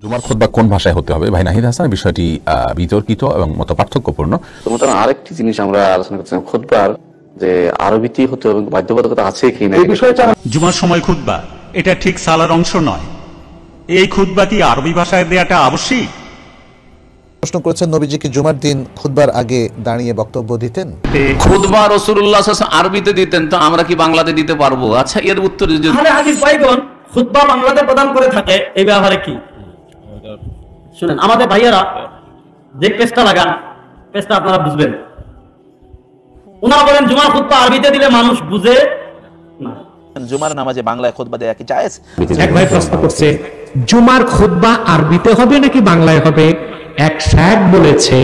জুমার খুতবা কোন ভাষায় হতে হবে? ভাই নাহিদ হাসান, বিষয়টি বিতর্কিত এবং মতপার্থক্যপূর্ণ। তোমাদের আরেকটি জিনিস আমরা আলোচনা করছিলাম, খুতবার যে আরবিতেই হতে হবে, বাধ্যবাধকতা আছে কিনা এই বিষয়টা। জুমার সময় খুতবা এটা ঠিক সালার অংশ নয়। এই খুতবা কি আরবি ভাষায় দেওয়াটা আবশ্যিক? প্রশ্ন করেছেন, নবীজি কি জুমার দিন খুতবার আগে দাঁড়িয়ে বক্তব্য দিতেন? খুতবা রাসূলুল্লাহ সাল্লাল্লাহু আলাইহি ওয়াসাল্লাম আরবিতে দিতেন, তো আমরা কি বাংলাতে দিতে পারবো? আচ্ছা, এর উত্তর যদি হাদিস ভাইগণ খুতবা বাংলাতে প্রদান করে থাকে, এই ব্যাপারে কি শুনেন। আমাদের ভাইয়েরা যে পেজটা লাগান, পেজটা আপনারা বুঝবেন। ওনারা বলেন জুমার খুতবা আরবিতে দিলে মানুষ বুঝে না। জুমার নামাজে বাংলায় খুতবা দেয়া কি জায়েজ? এক ভাই প্রশ্ন করছে, জুমার খুতবা আরবিতে হবে নাকি বাংলায় হবে? এক শায়েখ বলেছে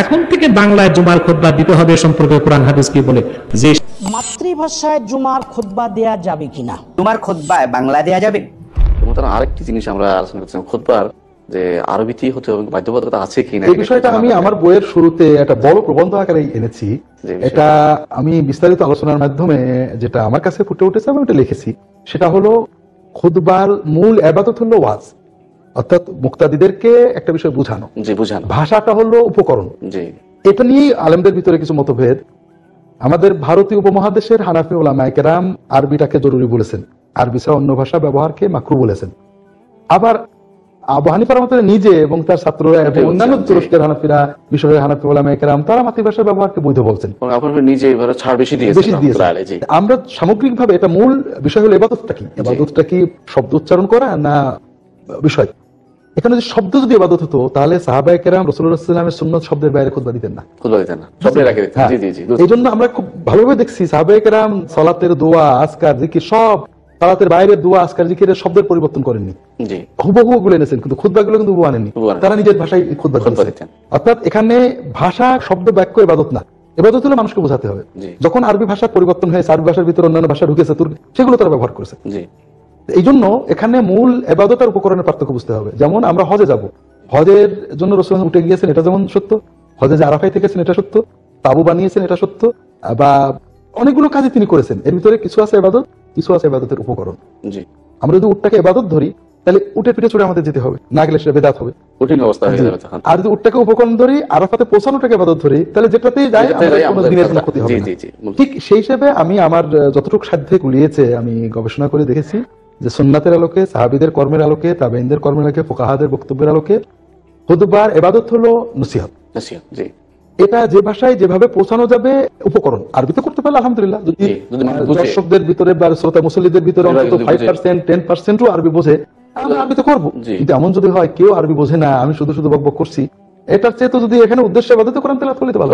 এখন থেকে বাংলায় জুমার খুতবা দিতে হবে, সম্পর্কে কোরআন হাদিস কি বলে? যে মাতৃভাষায় জুমার খুতবা দেয়া যাবে কিনা? জুমার খুতবা বাংলা দেয়া যাবে? তোমাদের আরেকটি জিনিস আমরা আলোচনা করছিলাম, খুতবার যে আরবিতেই হতে হবে, বাধ্যবাধকতা আছে কিনা এই বিষয়টা আমি আমার বইয়ের শুরুতে একটা বড় প্রবন্ধ আকারে এনেছি। এটা আমি বিস্তারিত আলোচনার মাধ্যমে যেটা আমার কাছে ফুটে উঠেছে আমি ওটা লিখেছি। সেটা হলো খুতবার মূল ইবাদত হলো ওয়াজ, অর্থাৎ মুক্তাদিদেরকে একটা বিষয় বুঝানো। ভাষাটা হলো উপকরণ। এটা নিয়ে আলেমদের ভিতরে কিছু মতভেদ। আমাদের ভারতীয় উপমহাদেশের হানাফি উলামায়ে কেরাম আরবিটাকে জরুরি বলেছেন, আরবি ছাড়া অন্য ভাষা ব্যবহারকে মাকরু বলেছেন। আবার আবু হানিফার মতে নিজে এবং তার ছাত্ররা এবং অন্যান্য তুরস্কের হানাফিরা, মিশরের হানাফি উলামায়ে কেরাম, তারা মাতৃভাষার ব্যবহারকে বৈধ বলছেন, আমরা সামগ্রিকভাবে এটা মূল বিষয় হলো ইবাদতটা কি। ইবাদতটা কি শব্দ উচ্চারণ করা না বিষয়? এখানে যদি শব্দ যদি ইবাদত হতো তাহলে সাহাবায়ে কেরাম রাসূলুল্লাহ সাল্লাল্লাহু আলাইহি ওয়াসাল্লামের সুন্নাত শব্দের বাইরে খুতবা দিতেন না। এই জন্য আমরা খুব ভালোভাবে দেখছি সাহাবায়ে কেরাম সালাতের দোয়া, আজকার, জিকির সব সালাতের বাইরে দোয়া, আজকার, জিকিরের শব্দের পরিবর্তন করেননি, হুবহু গুলো এনেছেন, কিন্তু খুতবাগুলো কিন্তু হুবহু আনেননি, তারা নিজের ভাষায় খুতবা দিতেন। অর্থাৎ এখানে ভাষা, শব্দ, বাক্য ইবাদত না, ইবাদত হলে মানুষকে বোঝাতে হবে। যখন আরবি ভাষা পরিবর্তন হয়েছে, আরবি ভাষার ভিতরে অন্যান্য ভাষা ঢুকেছে, সেগুলো তারা ব্যবহার করেছে। এই জন্য এখানে মূল ইবাদত আর উপকরণের পার্থক্য বুঝতে হবে। যেমন আমরা হজে যাব, হজের জন্য রাসূলুল্লাহ উঠে গিয়েছেন, এটা যেমন সত্য, হজে যে আরাফায় থেকেছেন এটা সত্য, তাবু বানিয়েছেন এটা সত্য, বা অনেকগুলো কাজই তিনি করেছেন। এর ভিতরে কিছু আছে ইবাদত, কিছু আছে ইবাদতের উপকরণ। আমরা যদি উটটাকে ইবাদত ধরি তাহলে উটের পিঠে চড়ে আমাদের যেতে হবে, না গেলে সেটা বেদাত হবে, কঠিন অবস্থা হয়ে যাবে। আর যদি উটটাকে উপকরণ ধরি, আরাফাতে পৌঁছানোটাকে ইবাদত ধরি, তাহলে যেটাতেই যায় কোনো দিনের কোনো ক্ষতি হবে না। ঠিক সেই হিসেবে আমি আমার যতটুকু সাধ্যে কুলিয়েছে আমি গবেষণা করে দেখেছি যে সুন্নাতের আলোকে, সাহাবীদের কর্মের আলোকে, তাবেঈনদের কর্মের আলোকে, ফুকাহাদের বক্তব্যের আলোকে খুতবার ইবাদত হলো নসিহত। এটা যে ভাষায় যেভাবে পৌঁছানো যাবে উপকরণ। আরবিতে করতে পারলে আলহামদুলিল্লাহ, যদি দর্শকদের ভিতরে বা শ্রোতা মুসল্লিদের ভিতরে অন্তত 5% 10% আরবি বোঝে, আমরা আরবিতে করবো। কিন্তু এমন যদি হয় কেউ আরবি বোঝে না, আমি শুধু শুধু বকবক করছি, এটার চেয়ে তো যদি এখানে উদ্দেশ্য ইবাদত কোরআন তেলাওয়াত করলে ভালো,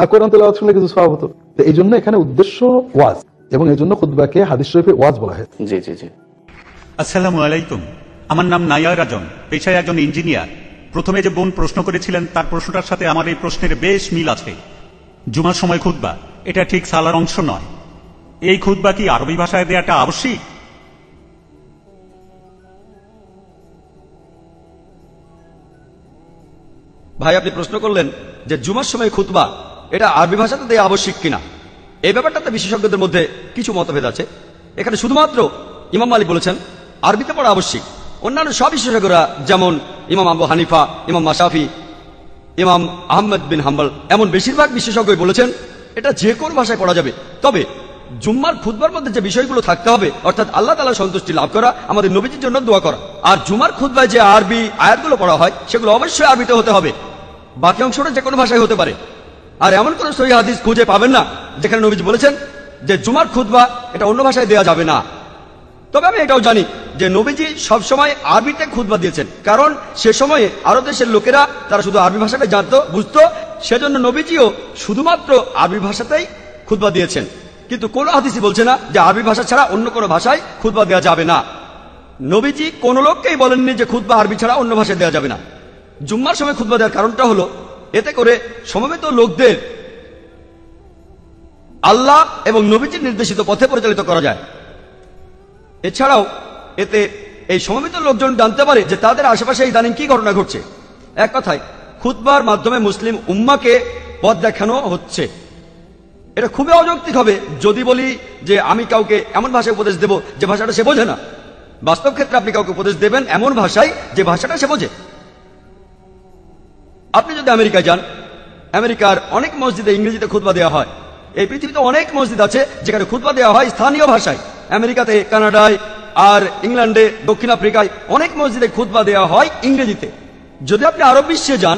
আর কোরআন তেলাওয়াত শুনলে কিছু সওয়াব হতো। তো এই জন্য এখানে উদ্দেশ্য ওয়াজ, এবং এই জন্য খুতবাকে হাদিস শরীফে ওয়াজ বলা হয়। আসসালামু আলাইকুম, আমার নাম নায়ার রাজন, পেশায় একজন ইঞ্জিনিয়ার। প্রথমে যে বোন প্রশ্ন করেছিলেন তার প্রশ্নটার সাথে আমার এই প্রশ্নের বেশ মিল আছে। জুমার সময় খুতবা এটা ঠিক সালার অংশ নয়। এই খুতবা কি আরবি ভাষায় দেওয়াটা আবশ্যিক? ভাই, আপনি প্রশ্ন করলেন যে জুমার সময় খুতবা এটা আরবি ভাষাতে দেওয়া আবশ্যিক কিনা। এই ব্যাপারটাতে বিশেষজ্ঞদের মধ্যে কিছু মতভেদ আছে। এখানে শুধুমাত্র ইমাম মালিক বলেছেন আরবিতে পড়া আবশ্যিক। অন্যান্য সব বিশেষজ্ঞরা যেমন ইমাম আবু হানিফা, ইমাম মাশাফি, ইমাম আহমদ বিন হাম্বল, এমন বেশিরভাগ বিশেষজ্ঞই বলেছেন এটা যে কোন ভাষায় পড়া যাবে। তবে জুম্মার খুতবার মধ্যে যে বিষয়গুলো থাকতে হবে, অর্থাৎ আল্লাহ তাআলার সন্তুষ্টি লাভ করা, আমাদের নবীজির জন্য দোয়া করা, আর জুমার খুতবায় যে আরবি আয়াতগুলো পড়া হয় সেগুলো অবশ্যই আরবিতে হতে হবে। বাকি অংশটা যে কোনো ভাষায় হতে পারে। আর এমন কোন সহিহ হাদিস খুঁজে পাবেন না যেখানে নবীজি বলেছেন যে জুমার খুতবা এটা অন্য ভাষায় দেওয়া যাবে না। তবে আমি এটাও জানি যে নবীজি সবসময় আরবিতে খুতবা দিয়েছেন, কারণ সে সময়ে আরব দেশের লোকেরা তারা শুধু আরবি ভাষাটা জানতো, বুঝতো, সেজন্য নবীজিও শুধুমাত্র আরবি ভাষাতেই খুতবা দিয়েছেন। কিন্তু কোন হাদিসই বলছে না যে আরবি ভাষা ছাড়া অন্য কোনো ভাষায় খুতবা দেওয়া যাবে না। নবীজি কোন লোককেই বলেননি যে খুতবা আরবি ছাড়া অন্য ভাষায় দেওয়া যাবে না। জুম্মার সময় খুতবা দেওয়ার কারণটা হলো এতে করে সমবেত লোকদের আল্লাহ এবং নবীজির নির্দেশিত পথে পরিচালিত করা যায়। এছাড়াও এতে এই সমবেত লোকজন জানতে পারে যে তাদের আশেপাশে ইদানিং কি ঘটনা ঘটছে। এক কথায় খুতবার মাধ্যমে মুসলিম উম্মাকে পথ দেখানো হচ্ছে। এটা খুবই অযৌক্তিক হবে যদি বলি যে আমি কাউকে এমন ভাষায় উপদেশ দেব যে ভাষাটা সে বোঝে না। বাস্তব ক্ষেত্রে আপনি কাউকে উপদেশ দেবেন এমন ভাষায় যে ভাষাটা সে বোঝে। আপনি যদি আমেরিকায় যান, আমেরিকার অনেক মসজিদে ইংরেজিতে খুতবা দেওয়া হয়। এই পৃথিবীতে অনেক মসজিদ আছে যেখানে খুতবা দেওয়া হয় স্থানীয় ভাষায়। আমেরিকাতে, কানাডায় আর ইংল্যান্ডে, দক্ষিণ আফ্রিকায় অনেক মসজিদে খুতবা দেওয়া হয় ইংরেজিতে। যদি আপনি আরব বিশ্বে যান,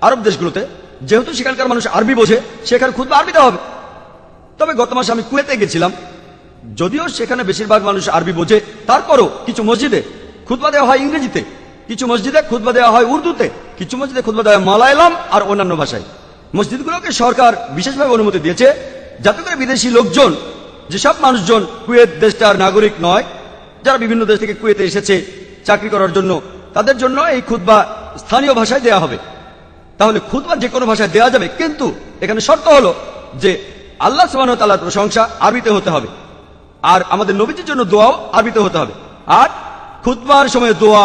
আরব দেশগুলোতে, যেহেতু সেখানকার মানুষ আরবি বোঝে, সেখানে খুতবা আরবিতে হবে। তবে গত মাসে আমি কুয়েতে গেছিলাম, যদিও সেখানে বেশিরভাগ মানুষ আরবি বোঝে, তারপরও কিছু মসজিদে খুতবা দেওয়া হয় ইংরেজিতে, কিছু মসজিদে খুতবা দেওয়া হয় উর্দুতে, কিছু মসজিদে খুতবা দেওয়া হয় মালায়ালাম আর অন্যান্য ভাষায়। মসজিদগুলোকে সরকার বিশেষভাবে অনুমতি দিয়েছে যাতে করে বিদেশি লোকজন, যেসব মানুষজন কুয়েত দেশটার নাগরিক নয়, যারা বিভিন্ন দেশ থেকে কুয়েতে এসেছে চাকরি করার জন্য, তাদের জন্য এই খুতবা স্থানীয় ভাষায় দেওয়া হবে। তাহলে খুতবা যে কোনো ভাষায় দেওয়া যাবে, কিন্তু এখানে শর্ত হলো যে আল্লাহ সুবহানাহু ওয়া তাআলার প্রশংসা আরবিতে হতে হবে, আর আমাদের নবীজির জন্য দোয়াও আরবিতে হতে হবে, আর খুতবার সময় দোয়া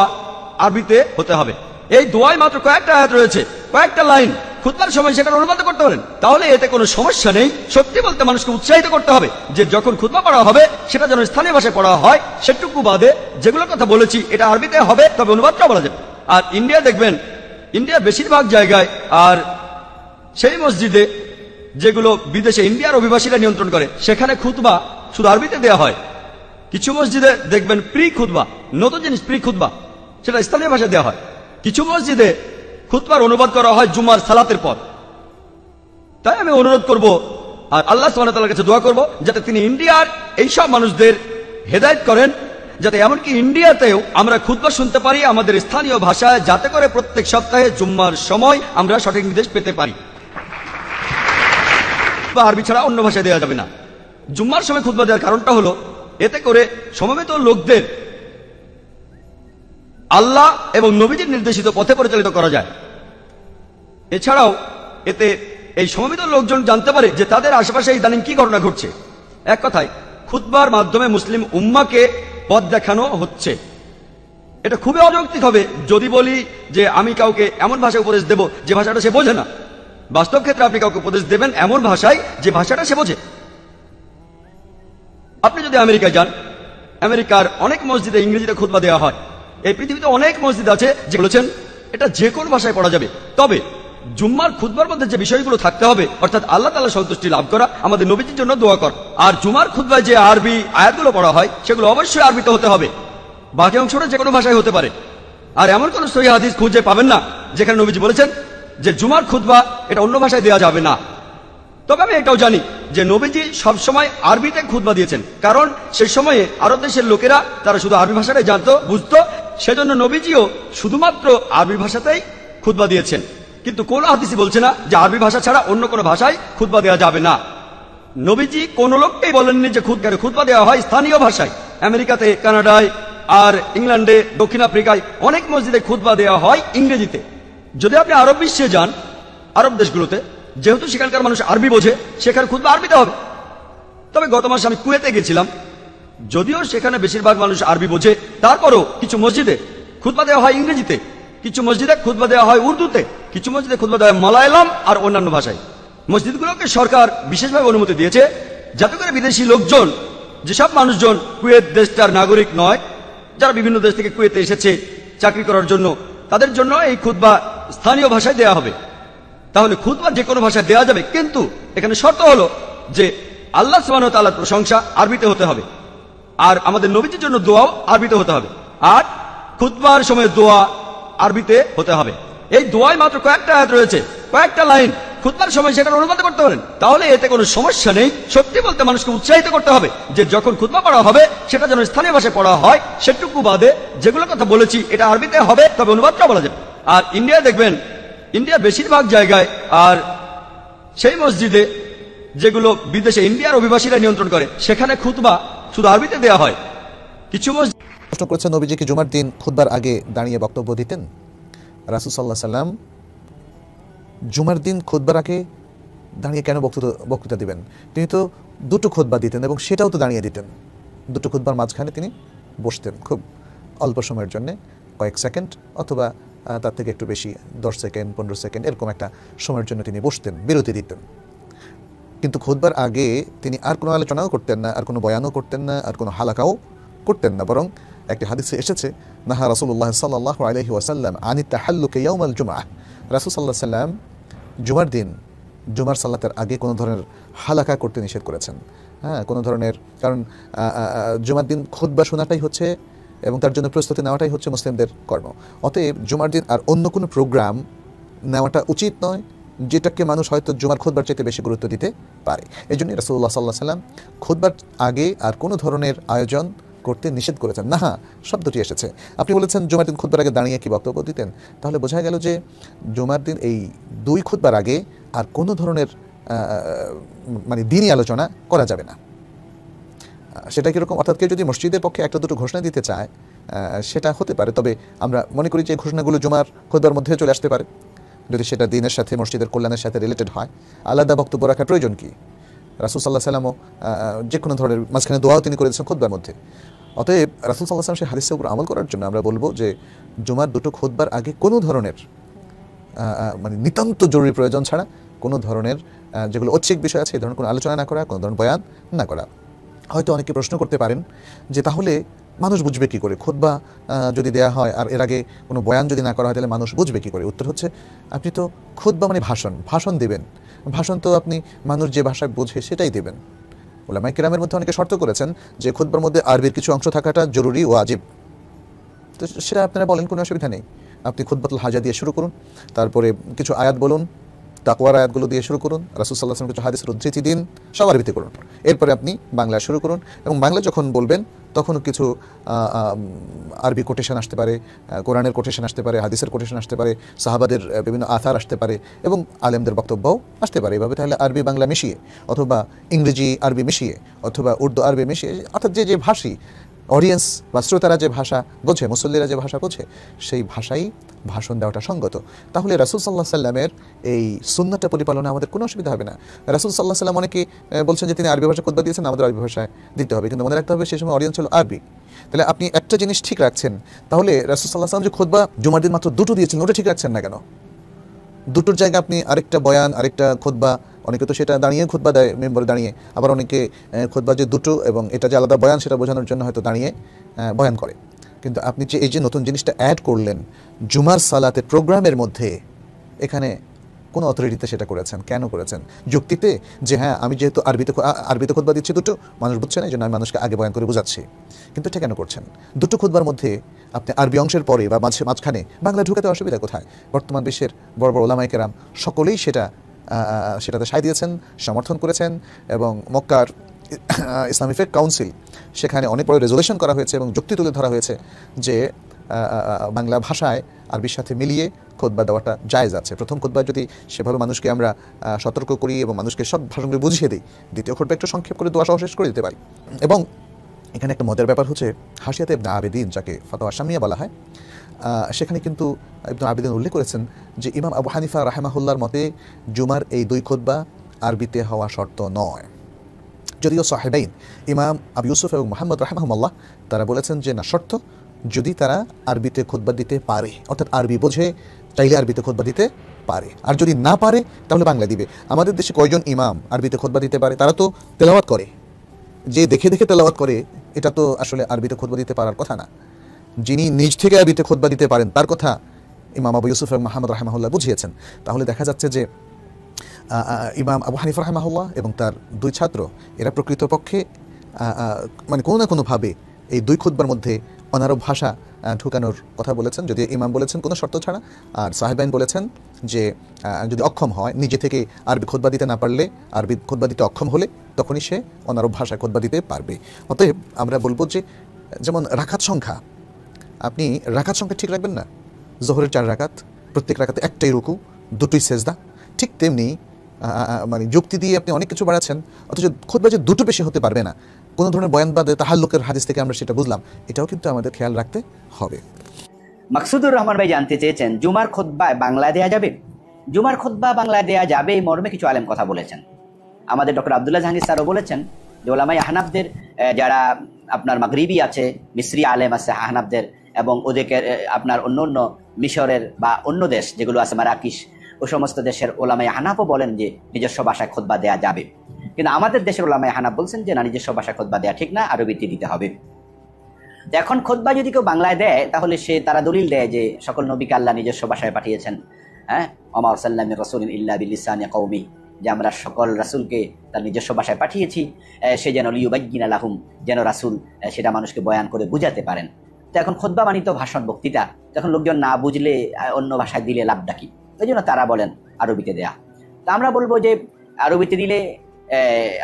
আরবিতে হতে হবে। এই দোয়ায় মাত্র কয়েকটা আয়াত রয়েছে, কয়েকটা লাইন। খুতবার সময় সেটার অনুবাদ করতে পারেন, তাহলে এতে কোনো সমস্যা নেই। সত্যি বলতে মানুষকে উৎসাহিত করতে হবে যে যখন খুতবা পড়া হবে সেটা যেন স্থানীয় ভাষায় পড়া হয়। সেটুকু বাদে যেগুলোর কথা বলেছি এটা আরবিতে হবে, তবে অনুবাদটা বলা যাবে। আর ইন্ডিয়া দেখবেন, ইন্ডিয়ার বেশিরভাগ জায়গায় আর সেই মসজিদে যেগুলো বিদেশে ইন্ডিয়ার অভিবাসীরা নিয়ন্ত্রণ করে, সেখানে খুতবা শুধু আরবিতে দেওয়া হয়। কিছু মসজিদে দেখবেন প্রি খুতবা, নতুন জিনিস প্রি খুতবা, সেটা স্থানীয় ভাষায় দেওয়া হয়। কিছু মসজিদে খুতবার অনুবাদ করা হয় জুমার সালাতের পর। তাই আমি অনুরোধ করব আর আল্লাহ সুবহানাহু ওয়া তাআলার কাছে দোয়া করব যাতে তিনি ইন্ডিয়ার এইসব মানুষদের হেদায়েত করেন, যাতে এমনকি ইন্ডিয়াতেও আমরা খুতবা শুনতে পারি আমাদের স্থানীয় ভাষায়, যাতে করে প্রত্যেক সপ্তাহে জুম্মার সময় আমরা সঠিক নির্দেশ পেতে পারি। আরবি ছাড়া অন্য ভাষায় দেওয়া যাবে না। জুম্মার সময় খুতবা দেওয়ার কারণটা হলো এতে করে সমবেত লোকদের আল্লাহ এবং নবীজির নির্দেশিত পথে পরিচালিত করা যায়। এছাড়াও এতে এই সমবেত লোকজন জানতে পারে যে তাদের আশেপাশে ইদানিং কি ঘটনা ঘটছে। এক কথায় খুতবার মাধ্যমে মুসলিম উম্মাকে পথ দেখানো হচ্ছে। এটা খুবই অযৌক্তিক হবে যদি বলি যে আমি কাউকে এমন ভাষায় উপদেশ দেব যে ভাষাটা সে বোঝে না। বাস্তব ক্ষেত্রে আপনি কাউকে উপদেশ দেবেন এমন ভাষায় যে ভাষাটা সে বোঝে। আপনি যদি আমেরিকায় যান, আমেরিকার অনেক মসজিদে ইংরেজিতে খুতবা দেওয়া হয়। এই পৃথিবীতে অনেক মসজিদ আছে যে বলেছেন এটা যে কোন ভাষায় পড়া যাবে, তবে জুম্মার খুতবার মধ্যে যে বিষয়গুলো থাকতে হবে, অর্থাৎ আল্লাহ তাআলার সন্তুষ্টি লাভ করা, আমাদের নবীজির জন্য দোয়া কর, আর জুমার খুতবায় যে আরবি আয়াতগুলো পড়া হয় সেগুলো অবশ্যই আরবিতে হতে হবে। বাকি অংশটা যে কোনো ভাষায় হতে পারে। আর এমন কোন সহিহ হাদিস খুঁজে পাবেন না যেখানে নবীজি বলেছেন যে জুমার খুতবা এটা অন্য ভাষায় দেওয়া যাবে না। তবে আমি এটাও জানি যে নবীজি সবসময় আরবিতে খুতবা দিয়েছেন, কারণ সে সময়ে আরব দেশের লোকেরা তারা শুধু আরবি ভাষাটাই জানতো, বুঝতো, সেজন্য নবীজিও শুধুমাত্র আরবি ভাষাতেই খুতবা দিয়েছেন। কিন্তু কোন হাদিসই বলছে না যে আরবি ভাষা ছাড়া অন্য কোনো ভাষায় খুতবা দেওয়া যাবে না। নবীজি কোন লোককেই বলেননি যে খুতবা দেওয়া হয় স্থানীয় ভাষায়। আমেরিকাতে, কানাডায় আর ইংল্যান্ডে, দক্ষিণ আফ্রিকায় অনেক মসজিদে খুতবা দেওয়া হয় ইংরেজিতে। যদি আপনি আরব বিশ্বে যান, আরব দেশগুলোতে, যেহেতু সেখানকার মানুষ আরবি বোঝে, সেখানে খুতবা আরবিতে হবে। তবে গত মাসে আমি কুয়েতে গেছিলাম, যদিও সেখানে বেশিরভাগ মানুষ আরবি বোঝে, তারপরও কিছু মসজিদে খুতবা দেওয়া হয় ইংরেজিতে, কিছু মসজিদে খুতবা দেওয়া হয় উর্দুতে, কিছু মসজিদে খুতবা দেওয়া হয় মালায়ালাম আর অন্যান্য ভাষায়। মসজিদগুলোকে সরকার বিশেষভাবে অনুমতি দিয়েছে যাতে করে বিদেশি লোকজন, যেসব মানুষজন কুয়েত দেশটার নাগরিক নয়, যারা বিভিন্ন দেশ থেকে কুয়েতে এসেছে চাকরি করার জন্য, তাদের জন্য এই খুতবা স্থানীয় ভাষায় দেওয়া হবে। তাহলে খুতবা যে কোনো ভাষায় দেওয়া যাবে, কিন্তু এখানে শর্ত হলো যে আল্লাহ সুবহানাহু ওয়া তাআলার প্রশংসা আরবিতে হতে হবে, আর আমাদের নবীজির জন্য দোয়াও আরবিতে হতে হবে, আর খুতবার সময় দোয়া আরবিতে হতে হবে। এই দোয়ায় মাত্র কয়েকটা আয়াত রয়েছে, কয়েকটা লাইন। খুতবার সময় সেটার অনুবাদ করতে পারেন, তাহলে এতে কোনো সমস্যা নেই। সত্যি বলতে মানুষকে উৎসাহিত করতে হবে যে যখন খুতবা পড়া হবে সেটা যেন স্থানীয় ভাষায় পড়া হয়। সেটুকু বাদে যেগুলোর কথা বলেছি এটা আরবিতে হবে, তবে অনুবাদটা বলা যাবে। আর ইন্ডিয়া দেখবেন, ইন্ডিয়ার বেশিরভাগ জায়গায় আর সেই মসজিদে যেগুলো বিদেশে ইন্ডিয়ার অভিবাসীরা নিয়ন্ত্রণ করে, সেখানে খুতবা শুধু আরবিতে দেওয়া হয়। কিছু মসজিদ প্রশ্ন করেছেন নবীজি কি জুমার দিন খুতবার আগে দাঁড়িয়ে বক্তব্য দিতেন? রাসূল সাল্লাল্লাহু আলাইহি সাল্লাম জুমার দিন খুতবার আগে দাঁড়িয়ে কেন বক্তৃতা দিবেন? তিনি তো দুটো খুতবা দিতেন এবং সেটাও তো দাঁড়িয়ে দিতেন। দুটো খুতবার মাঝখানে তিনি বসতেন খুব অল্প সময়ের জন্য, কয়েক সেকেন্ড অথবা তার থেকে একটু বেশি, 10 সেকেন্ড 15 সেকেন্ড এরকম একটা সময়ের জন্য তিনি বসতেন, বিরতি দিতেন। কিন্তু খুতবার আগে তিনি আর কোনো আলোচনাও করতেন না, আর কোনো বয়ানও করতেন না, আর কোনো হালাকাও করতেন না, বরং একটি হাদিসে এসেছে, নাহা রাসূলুল্লাহ সাল্লাল্লাহু আলাইহি ওয়াসাল্লাম আনিত তাহাল্লুকি ইয়াউমাল জুমআহ, রাসূল সাল্লাল্লাহু আলাইহি ওয়াসাল্লাম জুমার দিন জুমার সালাতের আগে কোনো ধরনের হালাকা করতে নিষেধ করেছেন। হ্যাঁ, কোনো ধরনের, কারণ জুমার দিন খুতবা শোনাটাই হচ্ছে এবং তার জন্য প্রস্তুতি নেওয়াটাই হচ্ছে মুসলিমদের কর্ম। অতএব জুমার দিন আর অন্য কোনো প্রোগ্রাম নেওয়াটা উচিত নয় যেটাকে মানুষ হয়তো জুমার খুতবার চাইতে বেশি গুরুত্ব দিতে পারে। এই জন্যই রাসূলুল্লাহ সাল্লাল্লাহু আলাইহি ওয়াসাল্লাম খুতবার আগে আর কোনো ধরনের আয়োজন করতে নিষেধ করেছেন। না, শব্দটি এসেছে। আপনি বলেছেন জুমার দিন খুতবার আগে দাঁড়িয়ে কি বক্তব্য দিতেন, তাহলে বোঝা গেল যে জুমার দিন এই দুই খুতবার আগে আর কোনো ধরনের মানে দিনই আলোচনা করা যাবে না। সেটা কীরকম, অর্থাৎ কেউ যদি মসজিদের পক্ষে একটা দুটো ঘোষণা দিতে চায় সেটা হতে পারে, তবে আমরা মনে করি যে ঘোষণাগুলো জুমার খুতবার মধ্যে চলে আসতে পারে যদি সেটা দিনের সাথে মসজিদের কল্যাণের সাথে রিলেটেড হয়। আলাদা বক্তব্য রাখার প্রয়োজন কি? রাসূল সাল্লাল্লাহু আলাইহি ওয়াসাল্লামও যে কোনো ধরনের মাঝখানে দোয়াও তিনি করে দিয়েছেন খুতবার মধ্যে। অতএব রাসূল সাল্লাল্লাহু আলাইহি ওয়াসাল্লাম সেই হাদিসের উপর আমল করার জন্য আমরা বলবো যে জুমার দুটো খুতবার আগে কোনো ধরনের মানে নিতান্ত জরুরি প্রয়োজন ছাড়া কোনো ধরনের যেগুলো ঐচ্ছিক বিষয় আছে এই ধরনের কোনো আলোচনা না করা, কোনো ধরনের বয়ান না করা। হয়তো অনেকে প্রশ্ন করতে পারেন যে তাহলে মানুষ বুঝবে কী করে, খুতবা যদি দেয়া হয় আর এর আগে কোনো বয়ান যদি না করা হয় তাহলে মানুষ বুঝবে কী করে? উত্তর হচ্ছে, আপনি তো খুতবা মানে ভাষণ দেবেন, ভাষণ তো আপনি মানুষ যে ভাষায় বোঝে সেটাই দেবেন। উলামায়ে কেরামের মধ্যে অনেকে শর্ত করেছেন যে খুতবার মধ্যে আরবির কিছু অংশ থাকাটা জরুরি ও ওয়াজিব, তো সেটা আপনারা বলেন, কোনো অসুবিধা নেই। আপনি খুতবাতুল হাজা দিয়ে শুরু করুন, তারপরে কিছু আয়াত বলুন, তাকওয়ার আয়াতগুলো দিয়ে শুরু করুন, রাসূল সাল্লাল্লাহু আলাইহি ওয়াসাল্লাম কিছু হাদিসের উদ্ধৃতি দিন, সব আরবিতে করুন। এরপরে আপনি বাংলায় শুরু করুন এবং বাংলা যখন বলবেন তখনও কিছু আরবি কোটেশন আসতে পারে, কোরআনের কোটেশন আসতে পারে, হাদিসের কোটেশন আসতে পারে, সাহাবাদের বিভিন্ন আথার আসতে পারে এবং আলেমদের বক্তব্যও আসতে পারে। এভাবে তাহলে আরবি বাংলা মিশিয়ে অথবা ইংরেজি আরবি মিশিয়ে অথবা উর্দু আরবি মিশিয়ে, অর্থাৎ যে ভাষী অডিয়েন্স বা শ্রোতারা যে ভাষা বোঝে, মুসল্লিরা যে ভাষা বোঝে, সেই ভাষাই ভাষণ দেওয়াটা সঙ্গত। তাহলে রাসূল সাল্লাল্লাহু আলাইহি ওয়াসাল্লামের এই সুন্নাহটা পরিপালনে আমাদের কোনো অসুবিধা হবে না। রাসূল সাল্লাল্লাহু আলাইহি ওয়াসাল্লাম অনেকে বলছেন যে তিনি আরবি ভাষায় খুতবা দিয়েছেন, আমাদের আরবি ভাষায় দিতে হবে, কিন্তু মনে রাখতে হবে সেই সময় অডিয়েন্স হলো আরবি। তাহলে আপনি একটা জিনিস ঠিক রাখছেন, তাহলে রাসূল সাল্লাল্লাহু আলাইহি ওয়াসাল্লাম যে খুতবা জুমার দিন মাত্র দুটো দিয়েছিলেন ওটা ঠিক রাখছেন না কেন? দুটোর জায়গায় আপনি আরেকটা বয়ান, আরেকটা খুতবা, অনেকে তো সেটা দাঁড়িয়ে খুতবা দেয় মেম্বারে দাঁড়িয়ে, আবার অনেকে খুতবা যে দুটো এবং এটা যে আলাদা বয়ান সেটা বোঝানোর জন্য হয়তো দাঁড়িয়ে বয়ান করে। কিন্তু আপনি যে এই যে নতুন জিনিসটা অ্যাড করলেন জুমার সালাতের প্রোগ্রামের মধ্যে, এখানে কোন অথরিটিতে সেটা করেছেন, কেন করেছেন? যুক্তিতে যে হ্যাঁ আমি যেহেতু আরবিতে খুতবা দিচ্ছি দুটো, মানুষ বুঝছে না এই জন্য আমি মানুষকে আগে বয়ান করে বোঝাচ্ছি, কিন্তু এটা কেন করছেন? দুটো খুতবার মধ্যে আপনি আরবি অংশের পরে বা মাঝখানে বাংলা ঢুকাতে অসুবিধা কোথায়? বর্তমান বিশ্বের বড় বড় ওলামায়ে কেরাম সকলেই সেটাতে সায় দিয়েছেন, সমর্থন করেছেন এবং মক্কার ইসলামিক কাউন্সিল সেখানে অনেক বড় রেজুলেশন করা হয়েছে এবং যুক্তি তুলে ধরা হয়েছে যে বাংলা ভাষায় আরবির সাথে মিলিয়ে খুতবা দেওয়াটা জায়েজ আছে। প্রথম খুতবা যদি সেভাবে মানুষকে আমরা সতর্ক করি এবং মানুষকে সব ভাষণগুলো বুঝিয়ে দিই, দ্বিতীয় খুতবা একটু সংক্ষেপ করে দোয়া সহ শেষ করে দিতে পারি। এবং এখানে একটা মজার ব্যাপার হচ্ছে হাশিয়াতে ইবনে আবেদিন, যাকে ফাতোয়া শামিয়া বলা হয়, সেখানে কিন্তু ইবনে আবেদিন উল্লেখ করেছেন যে ইমাম আবু হানিফা রাহিমাহুল্লাহর মতে জুমার এই দুই খুতবা আরবিতে হওয়া শর্ত নয়। যদিও সাহেবাইন ইমাম আবু ইউসুফ এবং মুহাম্মদ রাহিমাহুল্লাহ তারা বলেছেন যে না, শর্ত যদি তারা আরবিতে খুতবা দিতে পারে, অর্থাৎ আরবি বোঝে, চাইলে আরবিতে খুতবা দিতে পারে, আর যদি না পারে তাহলে বাংলা দিবে। আমাদের দেশে কয়জন ইমাম আরবিতে খুতবা দিতে পারে? তারা তো তেলাওয়াত করে, যে দেখে দেখে তেলাওয়াত করে, এটা তো আসলে আরবিতে খুতবা দিতে পারার কথা না। যিনি নিজ থেকে আরবিতে খুতবা দিতে পারেন তার কথা ইমাম আবু ইউসুফ এবং মুহাম্মদ রাহিমাহুল্লাহ বুঝিয়েছেন। তাহলে দেখা যাচ্ছে যে ইমাম আবু হানিফা রাহিমাহুল্লাহ এবং তার দুই ছাত্র এরা প্রকৃতপক্ষে মানে কোনো না কোনোভাবে এই দুই খুতবার মধ্যে অনারব ভাষা ঢুকানোর কথা বলেছেন, যদি ইমাম বলেছেন কোনো শর্ত ছাড়া, আর সাহেবাইন বলেছেন যে যদি অক্ষম হয়, নিজে থেকে আরবি খুতবা দিতে না পারলে, আরবি খুতবা দিতে অক্ষম হলে তখনই সে অনারব ভাষায় খুতবা দিতে পারবে। অতএব আমরা বলবো যে যেমন রাকাত সংখ্যা, আপনি রাকাত সংখ্যা ঠিক রাখবেন না, জোহরের 4 রাকাত, প্রত্যেক রাকাতে একটাই রুকু, দুটোই সেজদা, ঠিক তেমনি মানে যুক্তি দিয়ে আপনি অনেক কিছু বাড়াচ্ছেন, অথচ খুতবা যে দুটো বেশি হতে পারবে না, কোনো ধরনের বয়ান বা তাহাল্লুকের হাদিস থেকে আমরা সেটা বুঝলাম, এটাও কিন্তু আমাদের খেয়াল রাখতে হবে। মাকসুদুর রহমান ভাই জানতে চেয়েছেন জুমার খুতবা বাংলায় দেয়া যাবে? জুমার খুতবা বাংলায় দেয়া যাবে এই মর্মে কিছু আলেম কথা বলেছেন। আমাদের ডক্টর আব্দুল্লাহ জাহাঙ্গীর স্যারও বলেছেন যে ওলামায়ে আহনাফদের যারা আপনার মাগরিবি আছে, মিসরি আলেম আছে আহনাফদের, এবং ওদেরকে আপনার অন্য মিশরের বা অন্য দেশ যেগুলো আছে মারাকিশ, ও সমস্ত দেশের ওলামায়ে আহনাফও বলেন যে নিজস্ব ভাষায় খুতবা দেয়া যাবে। কিন্তু আমাদের দেশের ওলামায়ে আহনাফ বলছেন যে না, নিজস্ব ভাষায় খুতবা দেয়া ঠিক না, আরবিতে দিতে হবে। এখন খুতবা যদি কেউ বাংলায় দেয় তাহলে তারা দলিল দেয় যে সকল নবীকে আল্লাহ নিজস্ব ভাষায় পাঠিয়েছেন। হ্যাঁ, ওমা আরসালনা মির রাসূলিন ইল্লা বিলিসানি কওমি, যে আমরা সকল রাসূলকে তার নিজস্ব ভাষায় পাঠিয়েছি সে যেন লিয়ুবায়্যিনা লাহুম, যেন রাসূল সেটা মানুষকে বয়ান করে বুঝাতে পারেন। তো এখন খুতবা মানে তো ভাষণ, বক্তৃতা, তখন লোকজন না বুঝলে অন্য ভাষায় দিলে লাভটা কি? এই জন্য তারা বলেন আরবিতে দেয়া। তা আমরা বলবো যে আরবিতে দিলে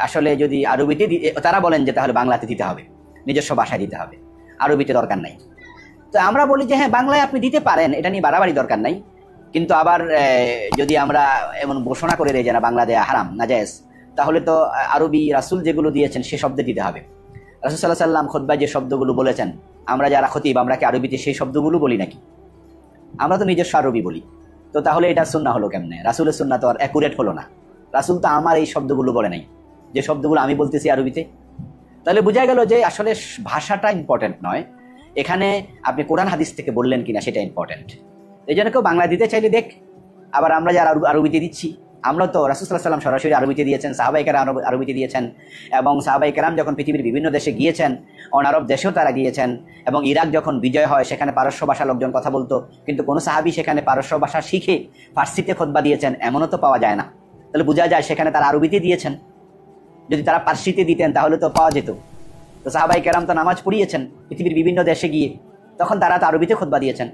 আসলে যদি আরবিতে তারা বলেন যে তাহলে বাংলাতে দিতে হবে, নিজস্ব ভাষায় দিতে হবে, আরবিতে দরকার নাই। তো আমরা বলি যে হ্যাঁ, বাংলায় আপনি দিতে পারেন, এটা নিয়ে বাড়াবাড়ি দরকার নাই। কিন্তু আবার যদি আমরা এমন ঘোষণা করে দেয় যে না বাংলা দেয়া হারাম, নাজায়েজ, তাহলে তো আরবি রাসূল যেগুলো দিয়েছেন সে শব্দে দিতে হবে। রাসূল সাল্লাল্লাহু আলাইহি ওয়াসাল্লাম খুতবায় যে শব্দগুলো বলেছেন, আমরা যারা খতিব আমরা কি আরবিতে সেই শব্দগুলো বলি নাকি? আমরা তো নিজস্ব আরবি বলি। তো তাহলে এটা সুন্নাহ হলো কেমনে? রাসূলের সুন্নাহ তো আর অ্যাকুরেট হলো না। রাসূল তো আমার এই শব্দগুলো বলে নাই, যে শব্দগুলো আমি বলতেছি আরবিতে। তাহলে বোঝা গেল যে আসলে ভাষাটা ইম্পর্টেন্ট নয়, এখানে আপনি কোরআন হাদিস থেকে বললেন কিনা সেটা ইম্পর্টেন্ট। এই জন্য কেউ বাংলা দিতে চাইলে দেখ। আবার আমরা যারা আরবিতে দিচ্ছি, আমরা তো রাসূল সাল্লাল্লাহু আলাইহি ওয়াসাল্লাম সরাসরি আরবিতে দিয়েছেন, সাহাবায়ে কেরাম আরবিতে দিয়েছেন, এবং সাহাবায়ে কেরাম যখন পৃথিবীর বিভিন্ন দেশে গিয়েছেন, অনারব দেশেও তারা গিয়েছেন, এবং ইরাক যখন বিজয় হয় সেখানে পারস্য ভাষা লোকজন কথা বলতো, কিন্তু কোনো সাহাবী সেখানে পারস্য ভাষা শিখে ফার্সিতে খুতবা দিয়েছেন এমনও তো পাওয়া যায় না। তাহলে বোঝা যায় সেখানে তারা আরবিতে দিয়েছেন। যদি তারা পার্সিতে দিতেন তাহলে তো পাওয়া যেত। তো সাহাবায়ে কেরাম তো নামাজ পড়িয়েছেন পৃথিবীর বিভিন্ন দেশে গিয়ে, তখন তারা তো আরবিতে খুতবা দিয়েছেন।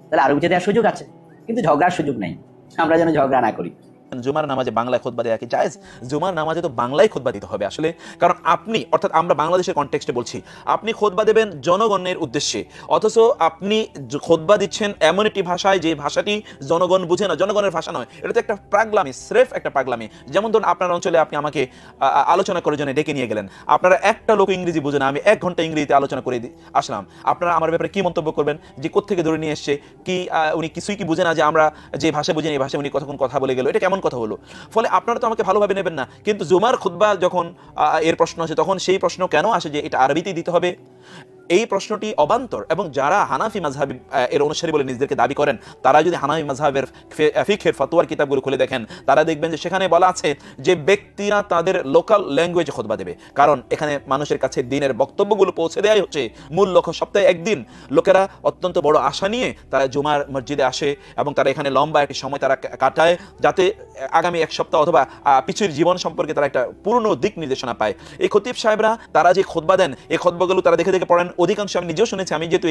তাহলে আরবিতে দেওয়ার সুযোগ আছে, কিন্তু ঝগড়ার সুযোগ নেই। আমরা যেন ঝগড়া না করি। জুমার নামাজে বাংলায় খুতবা দেওয়া কি জায়েজ? জুমার নামাজে তো বাংলায় খুতবা দিতে হবে আসলে, কারণ আপনি, অর্থাৎ আমরা বাংলাদেশের কনটেক্সটে বলছি, আপনি খুতবা দেবেন জনগণের উদ্দেশ্যে, অথচ আপনি খুতবা দিচ্ছেন এমন একটি ভাষায় যে ভাষাটি জনগণ বুঝে না, জনগণের ভাষা নয়। এটা তো একটা পাগলামি, স্রেফ একটা পাগলামি। যেমন ধরুন আপনার অঞ্চলে আপনি আমাকে আলোচনা করার জন্য ডেকে নিয়ে গেলেন, আপনারা একটা লোক ইংরেজি বুঝে না, আমি 1 ঘন্টা ইংরেজিতে আলোচনা করে আসলাম, আপনারা আমার ব্যাপারে কি মন্তব্য করবেন? যে কোত্থেকে ধরে নিয়ে এসছে, কি উনি কিছুই কি বুঝে না, যে আমরা যে ভাষা বুঝি এই ভাষায় উনি কতক্ষণ কথা বলে গেল, এটা কেমন কথা হলো? ফলে আপনারা তো আমাকে ভালোভাবে নেবেন না। কিন্তু জুমার খুতবা যখন এর প্রশ্ন আসে, তখন সেই প্রশ্ন কেন আসে যে এটা আরবিতে দিতে হবে? এই প্রশ্নটি অবান্তর। এবং যারা হানাফি মাযহাব এর অনুসারী বলে নিজেদেরকে দাবি করেন, তারা যদি হানাফি মাযহাবের ফিকহের ফতোয়ার কিতাবগুলো খুলে দেখেন, তারা দেখবেন যে সেখানে বলা আছে যে ব্যক্তিরা তাদের লোকাল ল্যাঙ্গুয়েজে খুতবা দেবে, কারণ এখানে মানুষের কাছে দ্বীনের বক্তব্যগুলো পৌঁছে দেওয়াই হচ্ছে মূল লক্ষ্য। সপ্তাহে একদিন লোকেরা অত্যন্ত বড় আশা নিয়ে তারা জুমার মসজিদে আসে এবং তারা এখানে লম্বা একটি সময় তারা কাটায়, যাতে আগামী 1 সপ্তাহ অথবা পিছুর জীবন সম্পর্কে তারা একটা পূর্ণ দিক নির্দেশনা পায়। এই খতিব সাহেবরা তারা যে খুতবা দেন, এই খুতবাগুলো তারা দেখে দেখে পড়েন। অধিকাংশ আমি নিজেও শুনেছি, আমি যেহেতু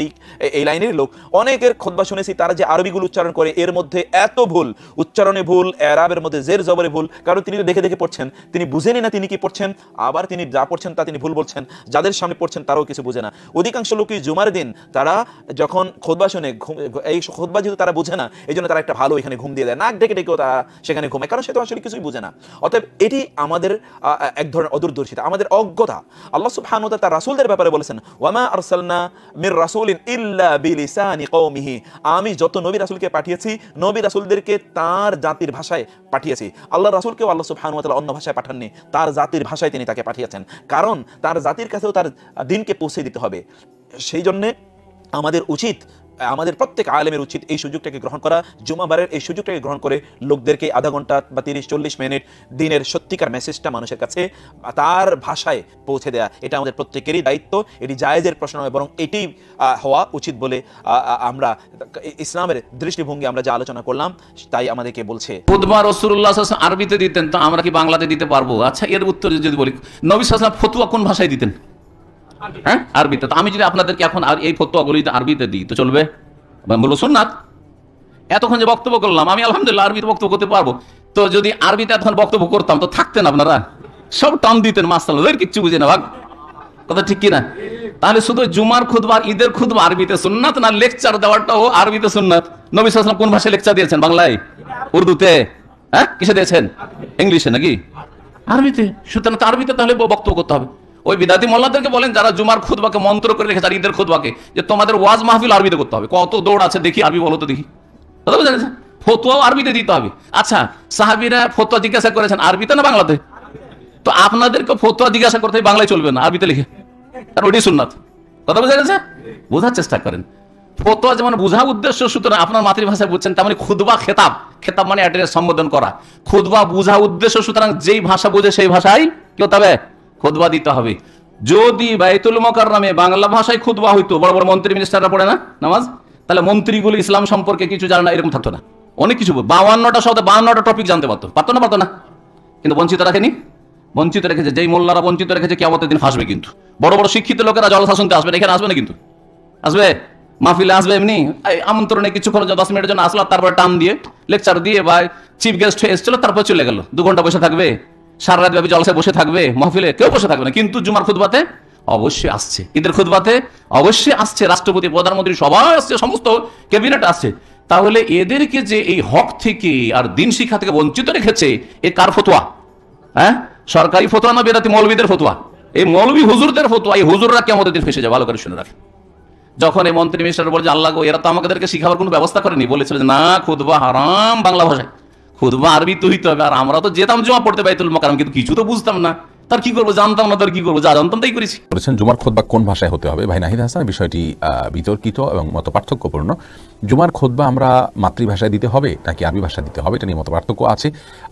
এই লাইনের লোক, অনেকের খুতবা শুনেছি, তারা যে আরবিগুলো উচ্চারণ করে এর মধ্যে এত ভুল, উচ্চারণে ভুল, এরাবের মধ্যে জের জবরে ভুল, কারণ তিনি দেখে দেখে পড়ছেন, তিনি বুঝেনি না তিনি কি পড়ছেন, আবার তিনি যা পড়ছেন তা তিনি ভুল বলছেন, যাদের সামনে পড়ছেন তারাও কিছু বুঝে না। অধিকাংশ লোকই জুমার দিন তারা যখন খুতবা শুনে, এই খুতবা যেহেতু তারা বুঝে না, এই জন্য তারা একটা ভালো এখানে ঘুম দিয়ে দেয়, নাক ডেকে ডেকেও তারা সেখানে ঘুমায়, কারণ সে তো আসলে কিছুই বুঝে না। অতএব এটি আমাদের এক ধরনের অদূরদর্শিতা, আমাদের অজ্ঞতা। আল্লাহ সুবহানাহু ওয়া তাআলা তার রাসূলদের ব্যাপারে বলেছেন, ওয়ামা আরসালনা মির রাসূলিন ইল্লা বিলিসানি কওমিহি, আমি যত নবী রাসূলকে পাঠিয়েছি, নবী রাসূলদেরকে তার জাতির ভাষায় পাঠিয়েছি। আল্লাহ রাসূলকেও আল্লাহ সুবহানাহু ওয়া তাআলা অন্য ভাষায় পাঠাননি, তার জাতির ভাষায় তিনি তাকে পাঠিয়েছেন, কারণ তার জাতির কাছেও তার দিনকে পৌঁছে দিতে হবে। সেই জন্যে আমাদের উচিত, আমাদের প্রত্যেক আলেমের উচিত এই সুযোগটাকে গ্রহণ করা, জুমাবারের এই সুযোগটাকে গ্রহণ করে লোকদেরকে আধা ঘন্টা বা 30-40 মিনিট দিনের সত্যিকার মেসেজটা মানুষের কাছে তার ভাষায় পৌঁছে দেয়া। এটা আমাদের প্রত্যেকেরই দায়িত্ব, এটি জায়েজের প্রশ্ন নয়, বরং এটি হওয়া উচিত বলে আমরা ইসলামের দৃষ্টিভঙ্গি আমরা যা আলোচনা করলাম তাই আমাদেরকে বলছে। খুতবা রাসূলুল্লাহ সাল্লাল্লাহু আলাইহি ওয়াসাল্লাম আরবিতে দিতেন, তো আমরা কি বাংলাতে দিতে পারবো? আচ্ছা, এর উত্তর যদি বলি, নবী সাল্লাল্লাহু আলাইহি ওয়াসাল্লাম ফতোয়া কোন ভাষায় দিতেন? হ্যাঁ, আরবিতে। তো আমি যদি আপনাদেরকে এখন আর এই ফতোয়াগুলো আরবিতে দিই তো চলবে? বলবো সুন্নাত। এতক্ষণ যে বক্তব্য করলাম, আমি আলহামদুলিল্লাহ আরবিতে বক্তব্য করতে পারবো। তো যদি আরবিতে এতক্ষণ বক্তব্য করতাম তো থাকতেন আপনারা, সব টান দিতেন, মাশাআল্লাহ, কিচ্ছু বুঝে না ভাগ, কথা ঠিক কিনা? তাহলে শুধু জুমার খুতবা, ঈদের খুতবা আরবিতে সুন্নাত, না লেকচার দেওয়াটাও আরবিতে সুন্নাত? নবী সাল্লাল্লাহু আলাইহি ওয়াসাল্লাম কোন ভাষায় লেকচার দিয়েছেন? বাংলায়, উর্দুতে, হ্যাঁ, কিসে দিয়েছেন? ইংলিশে নাকি আরবিতে? সুতরাং আরবিতে তাহলে বক্তব্য করতে হবে। ওই বিদাতি মোল্লাদেরকে বলেন যারা জুমার খুতবাকে মন্ত্র করে রেখেছে, আর ঈদের খুতবাকে, যে তোমাদের ওয়াজ মাহফিল আরবিতে করতে হবে। কত দৌড় আছে দেখি, আরবি বলো তো দেখি। ফতোয়াও আরবিতে দিতে হবে। আচ্ছা, সাহাবীরা ফতোয়া জিজ্ঞাসা করেছেন আরবিতে না বাংলাতে? তো আপনাদেরকে ফতোয়া জিজ্ঞাসা করতে বাংলায় চলবে না, আরবিতে লিখে, কারণ ওটি সুন্নাত। কথা বোঝা গেছে? বোঝার চেষ্টা করেন। ফতোয়া যেমন বোঝা উদ্দেশ্য, সুতরাং আপনার মাতৃভাষায় বুঝছেন, তেমনি খুতবা খেতাব, খেতাব মানে অ্যাড্রেস, সম্বোধন করা, খুতবা বোঝা উদ্দেশ্য, সুতরাং যেই ভাষা বোঝে সেই ভাষায় কি হতে হবে? খুতবা দিতে হবে। যদি বাইতুল মোকাররমে বাংলা ভাষায় খুতবা হইতো, বড় বড় মন্ত্রী মিনিস্টাররা পড়ে না নামাজ, তাহলে মন্ত্রীগুলো ইসলাম সম্পর্কে কিছু জানে না এরকম থাকতো না। অনেক কিছু 52টা শব্দ 52টা টপিক জানতে পারতো না। কিন্তু বঞ্চিত রাখেনি, বঞ্চিত রেখেছে। যেই মোল্লারা বঞ্চিত রেখেছে কিয়ামতের দিন ফাঁসবে। কিন্তু বড় বড় শিক্ষিত লোকেরা জলসা শুনতে আসবে, এখানে আসবে না, কিন্তু আসবে মাহফিলে আসবে, এমনি আমন্ত্রণে কিছুক্ষণ 10 মিনিটের জন্য আসলো, তারপরে টান দিয়ে লেকচার দিয়ে বা চিফ গেস্ট হয়ে এসেছিল, তারপর চলে গেল। 2 ঘন্টা বসে থাকবে, সারা রাত ব্যাপী জলসায় বসে থাকবে, মাহফিলে কেউ বসে থাকবে না। কিন্তু জুমার খুতবাতে অবশ্যই আসছে, ঈদের খুতবাতে অবশ্যই আসছে, রাষ্ট্রপতি প্রধানমন্ত্রী সবাই আসছে, সমস্ত ক্যাবিনেট আসছে। তাহলে এদেরকে যে এই হক থেকে আর দিন শিক্ষা থেকে বঞ্চিত রেখেছে, এ কার ফতোয়া? হ্যাঁ, সরকারি ফতোয়া না বেদাতি মৌলবীদের ফতোয়া? এই মৌলবী হুজুরদের ফতোয়া। এই হুজুররা কিয়ামতের দিন ফেসে যায়, ভালো করে শুনে রাখে। যখন এই মন্ত্রী মিনিস্টার বলে যে আল্লাহ গো, এরা তো আমাদেরকে শিখাবার কোনো ব্যবস্থা করেনি, বলেছিল যে না, খুতবা হারাম বাংলা ভাষায়, খুতবা আরবি তো হইতে হবে। আর আমরা তো যেতাম জমা পড়তে বাইতুল মোকাররম, কিন্তু কিছু তো বুঝতাম না, তার কি করবো, জানতাম না, তার কি করবো, যা জানতাম তাই করেছি। বলেছেন জুমার খুতবা কোন ভাষায় হতে হবে। ভাই নাহিদ হাসান, বিষয়টি বিতর্কিত এবং মত পার্থক্যপূর্ণ। জুমার খুতবা আমরা মাতৃভাষায় দিতে হবে নাকি আরবি ভাষায় দিতে হবে, এটা নিয়ে মত পার্থক্য আছে।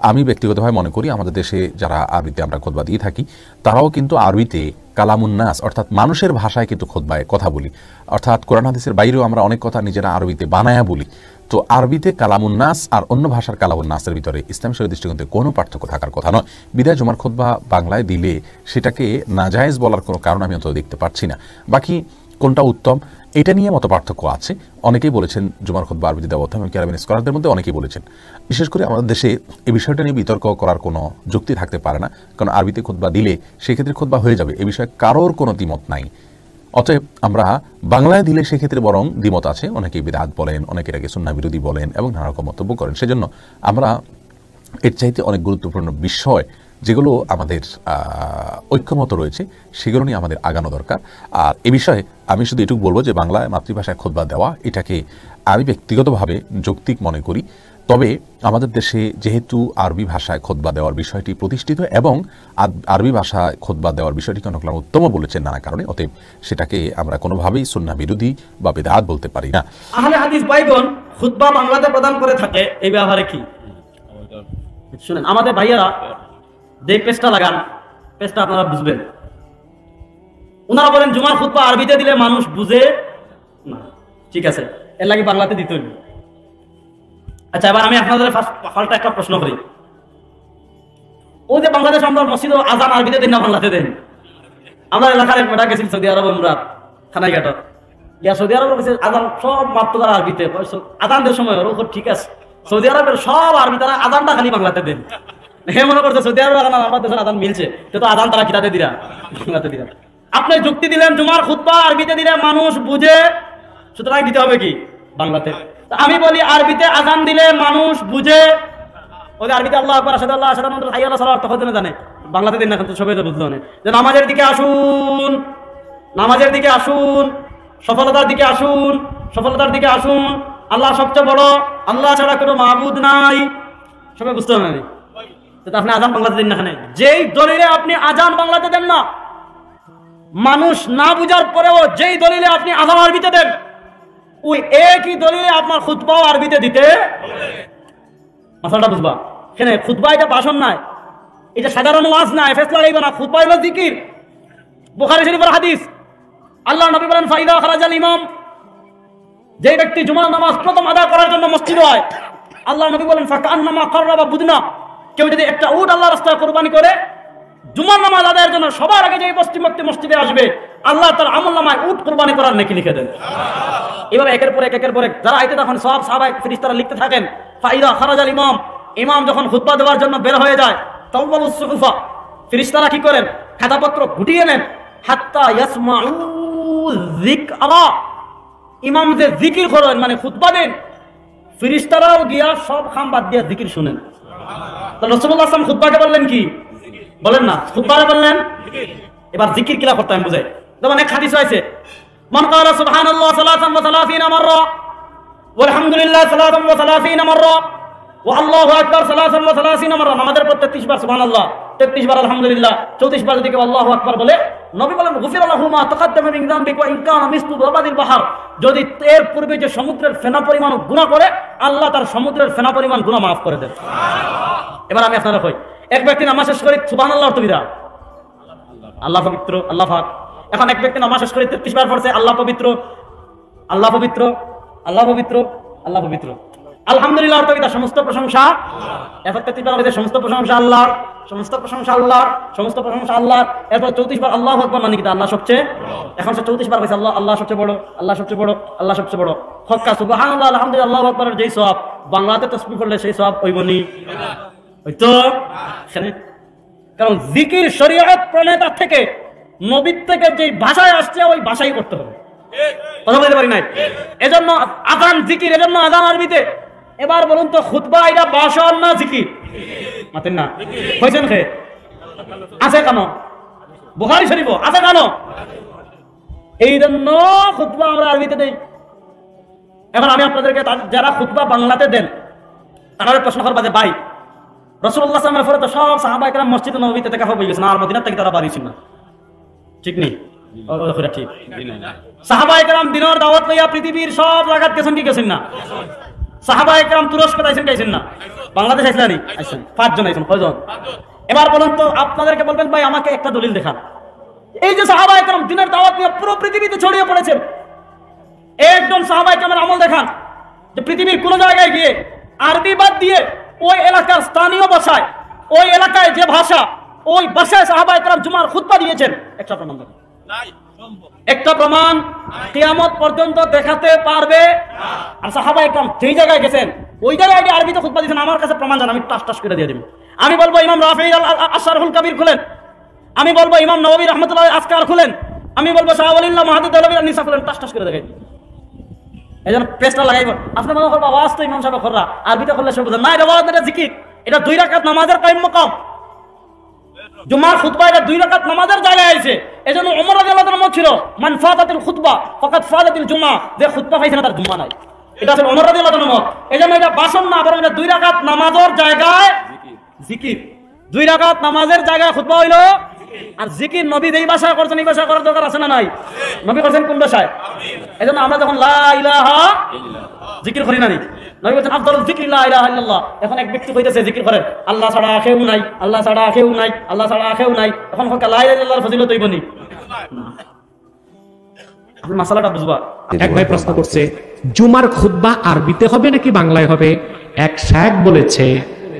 আমি ব্যক্তিগতভাবে মনে করি আমাদের দেশে যারা আরবিতে আমরা খুতবা দিয়ে থাকি, তারাও কিন্তু আরবিতে কালামুন্নাস অর্থাৎ মানুষের ভাষায় কিন্তু খুতবায় কথা বলি, অর্থাৎ কোরআন হাদিসের বাইরেও আমরা অনেক কথা নিজেরা আরবিতে বানায়া বলি। তো আরবিতে কালামুন্নাস আর অন্য ভাষার কালামুন্নাসের ভিতরে ইসলাম শরীয়ত দৃষ্টিকোণে কোনো পার্থক্য থাকার কথা নয়। বিদায় জুমার খুতবা বাংলায় দিলে সেটাকে নাজায়েজ বলার কোনো কারণ আমি অন্তত দেখতে পাচ্ছি না। বাকি কোনটা উত্তম এটা নিয়ে মত পার্থক্য আছে। অনেকেই বলেছেন জুমার খুতবা আরবিতে দেওয়া উত্তম, আরবিন স্কলারদের মধ্যে অনেকেই বলেছেন। বিশেষ করে আমাদের দেশে এই বিষয়টা নিয়ে বিতর্ক করার কোনো যুক্তি থাকতে পারে না, কারণ আরবিতে খুতবা দিলে সেক্ষেত্রে খুতবা হয়ে যাবে, এ বিষয়ে কারোর কোনো দ্বিমত নাই। অতএব আমরা বাংলায় দিলে সেক্ষেত্রে বরং দ্বিমত আছে, অনেকে বিদআত বলেন, অনেকে এটাকে সুন্নাহ বিরোধী বলেন এবং নানা রকম মন্তব্য করেন। সেজন্য আমরা এর চাইতে অনেক গুরুত্বপূর্ণ বিষয় যেগুলো আমাদের ঐক্যমত রয়েছে সেগুলো নিয়ে আমাদের আগানো দরকার। আর এ বিষয়ে আমি শুধু এটুকু বলবো যে বাংলায় মাতৃভাষায় খুতবা দেওয়া এটাকে আমি ব্যক্তিগতভাবে যৌক্তিক মনে করি। তবে আমাদের দেশে যেহেতু আরবি ভাষায় খুতবা দেওয়ার বিষয়টি প্রতিষ্ঠিত এবং আরবি ভাষায় খুতবা দেওয়ার বিষয়টিকে অনেক উত্তম বলেছেন নানা কারণে, অতএব সেটাকে আমরা কোনোভাবেই সুন্নাহ বিরোধী বা বিদআত বলতে পারি না। আহলে হাদিস ভাইগণ খুতবা বাংলাতে প্রদান করে থাকে, এই ব্যাপারে কি শুনেন। আমাদের ভাইয়ারা যে পেজটা লাগান, পেজটা আপনারা বুঝবেন। ওনারা বলেন জুমার খুতবা আরবিতে দিলে মানুষ বুঝে না, ঠিক আছে, এর লাগে বাংলাতে দিতে হইবে। আচ্ছা, এবার আমি আপনাদের পাল্টা একটা প্রশ্ন করি। ওই যে বাংলাদেশ আমরা মসজিদ আজান আরবিতে দেন না বাংলাতে দেন? আমরা এলাকার এক মেয়েটা গেছিল সৌদি আরব, আমরা খানাই ঘাট গিয়া সৌদি আরব আজান সব মাত্র তারা আরবিতে, আজানদের সময় ওর ঠিক আছে, সৌদি আরবের সব আরবি, তারা আজানটা খালি বাংলাতে দেন। হে মনে করছে সৌদি আরবের আজান আমার দেশের আজান মিলছে, তো আজান তারা কিতাতে দিরা, বাংলাতে দিরা। আপনি যুক্তি দিলেন জুমার খুতবা আরবিতে দিলে মানুষ বুঝে, সুতরাং দিতে হবে কি বাংলাতে। আমি বলি আরবিতে আজান দিলে মানুষ বুঝে, ওই আরবিতে আল্লাহ আকবার আশহাদু আল্লা আশহাদু আন্না হাইয়া আলাস সালাত তখন জানে, বাংলাতে দিন না, কিন্তু সবাই তো বুঝলো না যে নামাজের দিকে আসুন, নামাজের দিকে আসুন, সফলতার দিকে আসুন, সফলতার দিকে আসুন, আল্লাহ সবচেয়ে বড়, আল্লাহ ছাড়া কোনো মাবুদ নাই, সবাই বুঝতে হবে না। আপনি আজান বাংলাতে দিন না, যেই দলিলে আপনি আজান বাংলাতে দেন না, মানুষ না বুঝার পরেও যেই দলিলে আপনি আজান আরবিতে দেন, ওই একই দলিলে আপনার খুতবাও আরবিতে দিতে। মাসালটা বুঝবা, এখানে খুতবা এটা ভাষণ নাই, এটা সাধারণ ওয়াজ নাই, ফেসলা লাগাইবে না, খুতবা হলো জিকির। বুখারী শরীফের হাদিস, আল্লাহ নবী বলেন ফাইদা খারাজাল ইমাম, যে ব্যক্তি জুমার নামাজ প্রথম আদায় করার জন্য মসজিদে হয়, আল্লাহ নবী বলেন ফাকান্নামা কাররাবা বুদনা, কেউ যদি একটা উট আল্লাহর রাস্তায় কুরবানি করে জুমার নামাজ আদায়ের জন্য সবার আগে যে পশ্চিমবর্তী মসজিদে আসবে, আল্লাহ তার আমলনামায় উট কুরবানি করার নেকি লিখে দেন। এভাবে একের পর এক যারা আইতে তখন সব সাহাবায়ে ফেরেশতারা লিখতে থাকেন ফাইদা খারাজাল ইমাম, ইমাম যখন খুতবা দেওয়ার জন্য বের হয়ে যায়, তাওয়াবুস সুহুফা, ফেরেশতারা কি করেন, খাতাপত্র গুটিয়ে নেন, হাত্তা ইয়াসমাউ যিকরা, ইমাম যে জিকির করেন মানে খুতবা দেন, ফেরেশতারাও গিয়া সব খাম বাদ দিয়ে জিকির শুনেন। তো রাসূলুল্লাহ সাল্লাল্লাহু আলাইহি ওয়াসাল্লাম খুতবাকে বললেন কি, বলেন না, খুতবারে বললেন এবার জিকির কিলা করতে আমি বুঝাই। যেমন এক হাদিস আছে, মান ক্বালা সুবহানাল্লাহ সালাতান ওয়া সালাসিনা মাররা ওয়ালহামদুলিল্লাহ সালাতান ওয়া সালাসিনা মাররা ওয়া আল্লাহু আকবার সালাতান ওয়া সালাসিনা মাররা, আমাদের প্রতি 33 বার সুবহানাল্লাহ, 33 বার আলহামদুলিল্লাহ, 34 বার যদি কেউ আল্লাহু আকবার বলে, নবী বলেন গুফিরা লাহু মা তাকাদ্দামা মিন যামবিকা ওয়া ইন কানা মিসলু যাবাদিল বাহর, যদি এর পূর্বে যে সমুদ্রের ফেনা পরিমাণ গুনাহ করে, আল্লাহ তার সমুদ্রের ফেনা পরিমাণ গুনাহ maaf করে দেন। এবার আমি আপনারা কই, এক ব্যক্তি নামাজ শেষ করে সুবহানাল্লাহ অর্থ বিদা, আল্লাহ পবিত্র, আল্লাহ পাক। এখন এক ব্যক্তি নামাজ শেষ করে 33 বার পড়ছে আল্লাহ পবিত্র, আল্লাহ পবিত্র, আল্লাহ পবিত্র, আল্লাহ পবিত্র। আলহামদুলিল্লাহ অর্থ কি? তার সমস্ত প্রশংসা। এরপর 33 বার হয়েছে সমস্ত প্রশংসা আল্লাহর, সমস্ত প্রশংসা আল্লাহর, সমস্ত প্রশংসা আল্লাহর। এরপর 34 বার আল্লাহু আকবার, মানে কি আল্লাহ সবচেয়ে। এখন সে 34 বার হয়েছে আল্লাহ, আল্লাহ সবচেয়ে বড়, আল্লাহ সবচেয়ে বড়, আল্লাহ সবচেয়ে বড়। হক্কা সুবহানাল্লাহ আলহামদুলিল্লাহ আল্লাহু আকবারের যেই সওয়াব, বাংলাতে তাসবিহ করলে সেই সওয়াব হইবনি, হয়তো। কারণ জিকির শরীয়ত প্রণেতা থেকে, নবীর থেকে যে ভাষায় আসছে ওই ভাষাই করতে হবে। কথা বলতে পারি নাই। এজন্য আযান জিকির, এজন্য আযান আরবিতে। এবার বলুন তো খুতবা এটা ভাষণ না জিকির? মাতেন না হয়েছেন খে আছে কেন? বুখারী শরীফ আছে কেন? এই জন্য খুতবা আমরা আরবিতে দেই। এখন আমি আপনাদেরকে যারা খুতবা বাংলাতে দেন তারা প্রশ্ন করবা যে ভাই রাসূলুল্লাহ সাল্লাল্লাহু আলাইহি ওয়াসাল্লামের পরে তো সব সাহাবায়ে কেরাম মসজিদে নববীতে দেখা হয়ে গেছে না, আর মদিনা থেকে তারা বাড়ি ছিল না, ঠিক নেই? ঠিক। সাহাবায়ে কেরাম দিনের দাওয়াত লইয়া পৃথিবীর সব জায়গায় গেছেন কি গেছেন না? সাহাবায়ে কেরাম তুরস্ক আইছেন গাইছেন না? বাংলাদেশ আইছেন আইছেন 5 জন আইছেন, কয়জন? এবার বলুন তো আপনাদেরকে বলবেন ভাই আমাকে একটা দলিল দেখান। এই যে সাহাবায়ে কেরাম দিনের দাওয়াত নিয়ে পুরো পৃথিবীতে ছড়িয়ে পড়েছেন, একজন সাহাবায়ে কেরামের আমল দেখান যে পৃথিবীর কোন জায়গায় গিয়ে আরবি বাদ দিয়ে ওই এলাকার স্থানীয় ভাষায়, ওই এলাকায় যে ভাষা, ওই ভাষায় সাহাবায়ে কেরাম জুমার খুতবা দিয়েছেন। একটা প্রমাণ দেখান, একটা প্রমাণ কিয়ামত পর্যন্ত দেখাতে পারবে? আর সাহাবায়ে কেরাম যেই জায়গায় গেছেন ওই জায়গায় আরবিতে খুতবা দিয়েছেন, আমার কাছে প্রমাণ জান, আমি টাস টাস করে দিয়ে দেব। আমি বলবো ইমাম রাফি আশ-শারহুল কবির খুলেন, আমি বলবো ইমাম নববী রাহমাতুল্লাহ আজকার খুলেন, আমি বলবো শাহ ওয়ালিউল্লাহ মুহাদ্দিদ দেহলভী নিসা খুলেন, টাস টাস করে দেখাই। এজন্য পেস্টটা লাগাইব। আপনি মনে করবা ওয়াজ তো ইমাম সাহেব কররা, আরবিতে করলে সব বুঝেন না। এটা ওয়াজ, এটা জিকির, এটা 2 রাকাত নামাজের কায়েম মাকাম। জুমার খুতবা এটা 2 রাকাত নামাজের জায়গায় আছে। এজন্য ওমর রাদিয়াল্লাহু আনহু ছিল মান ফাতাতিল খুতবা ফাকাদ ফাতাতিল জুমা, যে খুতবা পাইছে না তার জুমা নাই। এটা ছিল ওমর রাদিয়াল্লাহু আনহু। এজন্য এটা ভাষণ না, বরং এটা 2 রাকাত নামাজের জায়গায় জিকির। 2 রাকাত নামাজের জায়গায় খুতবা হইলো আর জিকির। নবী যেই ভাষা করছেন এই ভাষা করার দরকার আছে না নাই? নবী করছেন কোন ভাষায়? এজন্য আমরা যখন লা ইলাহা জিকির করি না, নবী বলেন আফদালুল যিকরি লা ইলাহা ইল্লাল্লাহ। এখন এক ব্যক্তি কইতেছে জিকির করেন, আল্লাহ ছাড়া কেউ নাই, আল্লাহ ছাড়া কেউ নাই, আল্লাহ ছাড়া কেউ নাই। এখন লা ইলাহা ইল্লাল্লাহর ফজিলত হইবনি? আপনি মাসালাটা বুঝবা। এক ভাই প্রশ্ন করছে জুমার খুতবা আরবিতে হবে নাকি বাংলায় হবে? এক শায়েখ বলেছে